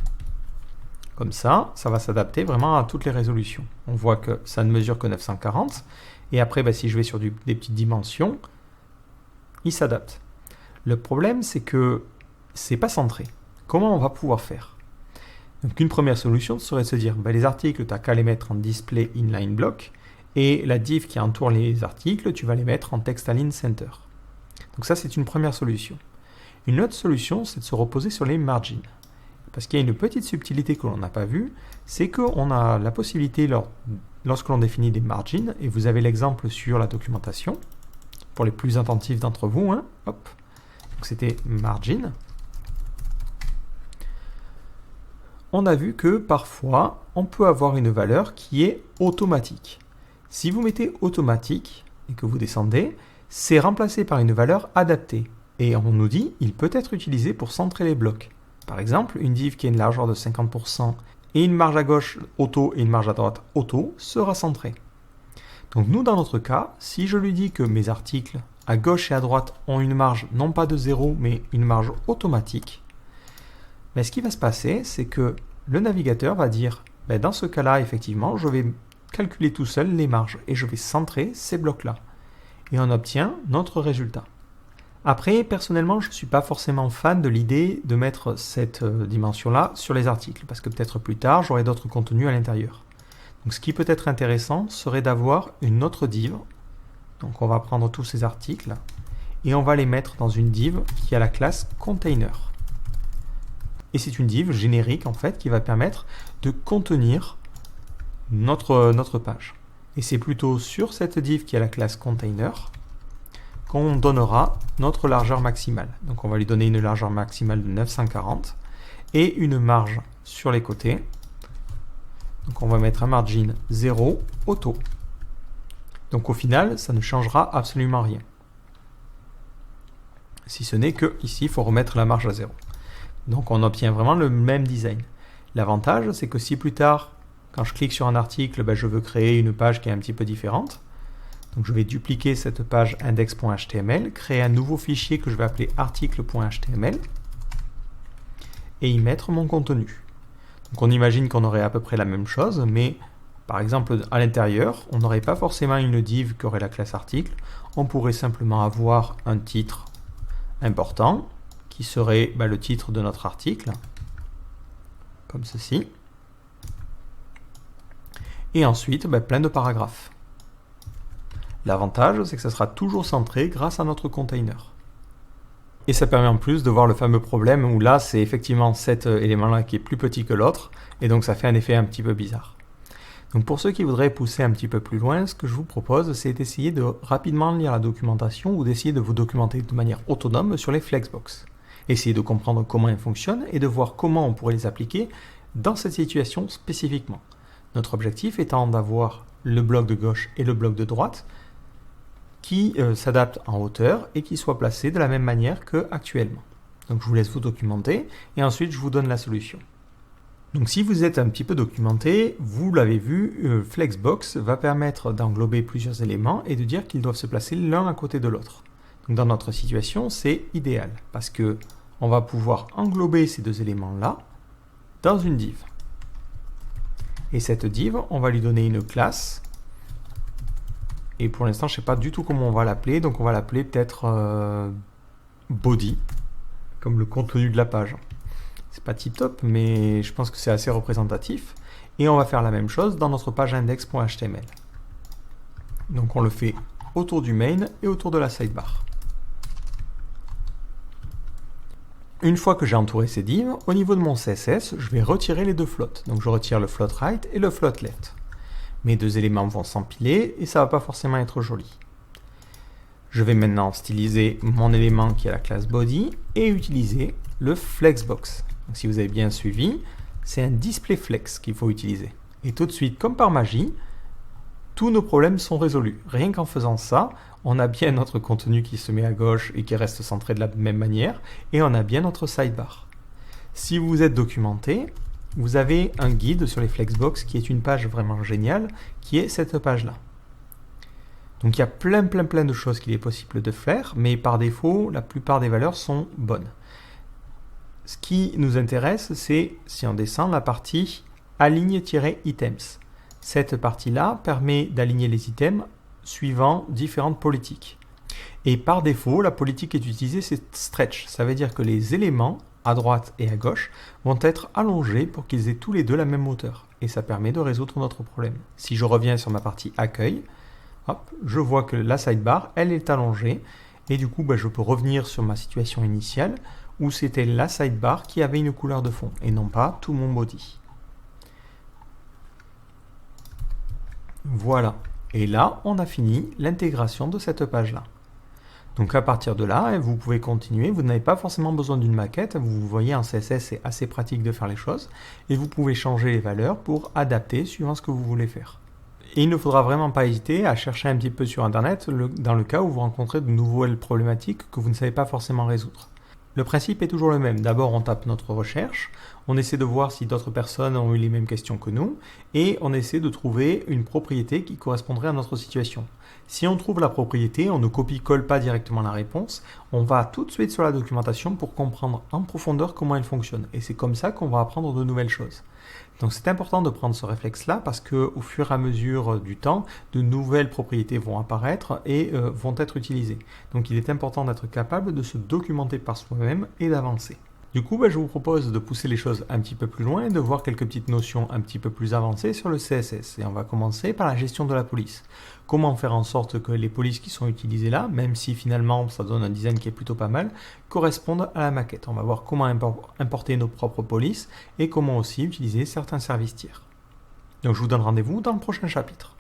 Comme ça, ça va s'adapter vraiment à toutes les résolutions. On voit que ça ne mesure que 940. Et après, si je vais sur des petites dimensions, il s'adapte. Le problème, c'est que c'est pas centré. Comment on va pouvoir faire? Donc une première solution serait de se dire, les articles, tu n'as qu'à les mettre en display inline block, et la div qui entoure les articles, tu vas les mettre en text align center. Donc ça, c'est une première solution. Une autre solution, c'est de se reposer sur les margins. Parce qu'il y a une petite subtilité que l'on n'a pas vue, c'est qu'on a la possibilité, lorsque l'on définit des margins, et vous avez l'exemple sur la documentation, pour les plus attentifs d'entre vous, hop, donc c'était margin. On a vu que parfois, on peut avoir une valeur qui est automatique. Si vous mettez automatique et que vous descendez, c'est remplacé par une valeur adaptée. Et on nous dit il peut être utilisé pour centrer les blocs. Par exemple, une div qui a une largeur de 50% et une marge à gauche auto et une marge à droite auto sera centrée. Donc nous, dans notre cas, si je lui dis que mes articles à gauche et à droite ont une marge non pas de 0, mais une marge automatique, mais ce qui va se passer, c'est que le navigateur va dire, dans ce cas-là, effectivement, je vais calculer tout seul les marges et je vais centrer ces blocs-là. Et on obtient notre résultat. Après, personnellement, je ne suis pas forcément fan de l'idée de mettre cette dimension-là sur les articles, parce que peut-être plus tard, j'aurai d'autres contenus à l'intérieur. Donc ce qui peut être intéressant serait d'avoir une autre div. Donc on va prendre tous ces articles et on va les mettre dans une div qui a la classe container. Et c'est une div générique en fait qui va permettre de contenir notre page. Et c'est plutôt sur cette div qui a la classe container qu'on donnera notre largeur maximale. Donc on va lui donner une largeur maximale de 940 et une marge sur les côtés. Donc on va mettre un margin 0 auto. Donc au final, ça ne changera absolument rien. Si ce n'est que ici, il faut remettre la marge à 0. Donc on obtient vraiment le même design. L'avantage, c'est que si plus tard, quand je clique sur un article, je veux créer une page qui est un petit peu différente. Donc je vais dupliquer cette page index.html, créer un nouveau fichier que je vais appeler article.html et y mettre mon contenu. Donc on imagine qu'on aurait à peu près la même chose, mais par exemple à l'intérieur, on n'aurait pas forcément une div qui aurait la classe article. On pourrait simplement avoir un titre important qui serait le titre de notre article, comme ceci. Et ensuite, plein de paragraphes. L'avantage, c'est que ça sera toujours centré grâce à notre container. Et ça permet en plus de voir le fameux problème où là, c'est effectivement cet élément-là qui est plus petit que l'autre, et donc ça fait un effet un petit peu bizarre. Donc pour ceux qui voudraient pousser un petit peu plus loin, ce que je vous propose, c'est d'essayer de rapidement lire la documentation ou d'essayer de vous documenter de manière autonome sur les Flexbox. Essayez de comprendre comment elles fonctionnent et de voir comment on pourrait les appliquer dans cette situation spécifiquement. Notre objectif étant d'avoir le bloc de gauche et le bloc de droite qui s'adaptent en hauteur et qui soient placés de la même manière qu'actuellement. Donc je vous laisse vous documenter et ensuite je vous donne la solution. Donc si vous êtes un petit peu documenté, vous l'avez vu, Flexbox va permettre d'englober plusieurs éléments et de dire qu'ils doivent se placer l'un à côté de l'autre. Donc dans notre situation, c'est idéal parce que on va pouvoir englober ces deux éléments-là dans une div. Et cette div, on va lui donner une classe. Et pour l'instant, je ne sais pas du tout comment on va l'appeler, donc on va l'appeler peut-être body, comme le contenu de la page. C'est pas tip top, mais je pense que c'est assez représentatif. Et on va faire la même chose dans notre page index.html. Donc on le fait autour du main et autour de la sidebar. Une fois que j'ai entouré ces divs, au niveau de mon CSS, je vais retirer les deux floats. Donc je retire le float right et le float left. Mes deux éléments vont s'empiler et ça ne va pas forcément être joli. Je vais maintenant styliser mon élément qui est la classe body et utiliser le flexbox. Donc, si vous avez bien suivi, c'est un display flex qu'il faut utiliser. Et tout de suite, comme par magie, tous nos problèmes sont résolus. Rien qu'en faisant ça, on a bien notre contenu qui se met à gauche et qui reste centré de la même manière, et on a bien notre sidebar. Si vous êtes documenté, vous avez un guide sur les Flexbox qui est une page vraiment géniale, qui est cette page-là. Donc il y a plein de choses qu'il est possible de faire, mais par défaut, la plupart des valeurs sont bonnes. Ce qui nous intéresse, c'est, si on descend, la partie aligne-items. Cette partie-là permet d'aligner les items suivant différentes politiques. Et par défaut, la politique qui est utilisée, c'est stretch. Ça veut dire que les éléments à droite et à gauche vont être allongés pour qu'ils aient tous les deux la même hauteur. Et ça permet de résoudre notre problème. Si je reviens sur ma partie accueil, hop, je vois que la sidebar, elle est allongée. Et du coup, je peux revenir sur ma situation initiale où c'était la sidebar qui avait une couleur de fond et non pas tout mon body. Voilà. Et là, on a fini l'intégration de cette page-là. Donc à partir de là, vous pouvez continuer. Vous n'avez pas forcément besoin d'une maquette. Vous voyez, en CSS, c'est assez pratique de faire les choses. Et vous pouvez changer les valeurs pour adapter suivant ce que vous voulez faire. Et il ne faudra vraiment pas hésiter à chercher un petit peu sur Internet dans le cas où vous rencontrez de nouvelles problématiques que vous ne savez pas forcément résoudre. Le principe est toujours le même. D'abord, on tape notre recherche, on essaie de voir si d'autres personnes ont eu les mêmes questions que nous, et on essaie de trouver une propriété qui correspondrait à notre situation. Si on trouve la propriété, on ne copie-colle pas directement la réponse, on va tout de suite sur la documentation pour comprendre en profondeur comment elle fonctionne. Et c'est comme ça qu'on va apprendre de nouvelles choses. Donc c'est important de prendre ce réflexe-là parce qu'au fur et à mesure du temps, de nouvelles propriétés vont apparaître et vont être utilisées. Donc il est important d'être capable de se documenter par soi-même et d'avancer. Du coup, je vous propose de pousser les choses un petit peu plus loin et de voir quelques petites notions un petit peu plus avancées sur le CSS. Et on va commencer par la gestion de la police. Comment faire en sorte que les polices qui sont utilisées là, même si finalement ça donne un design qui est plutôt pas mal, correspondent à la maquette. On va voir comment importer nos propres polices et comment aussi utiliser certains services tiers. Donc je vous donne rendez-vous dans le prochain chapitre.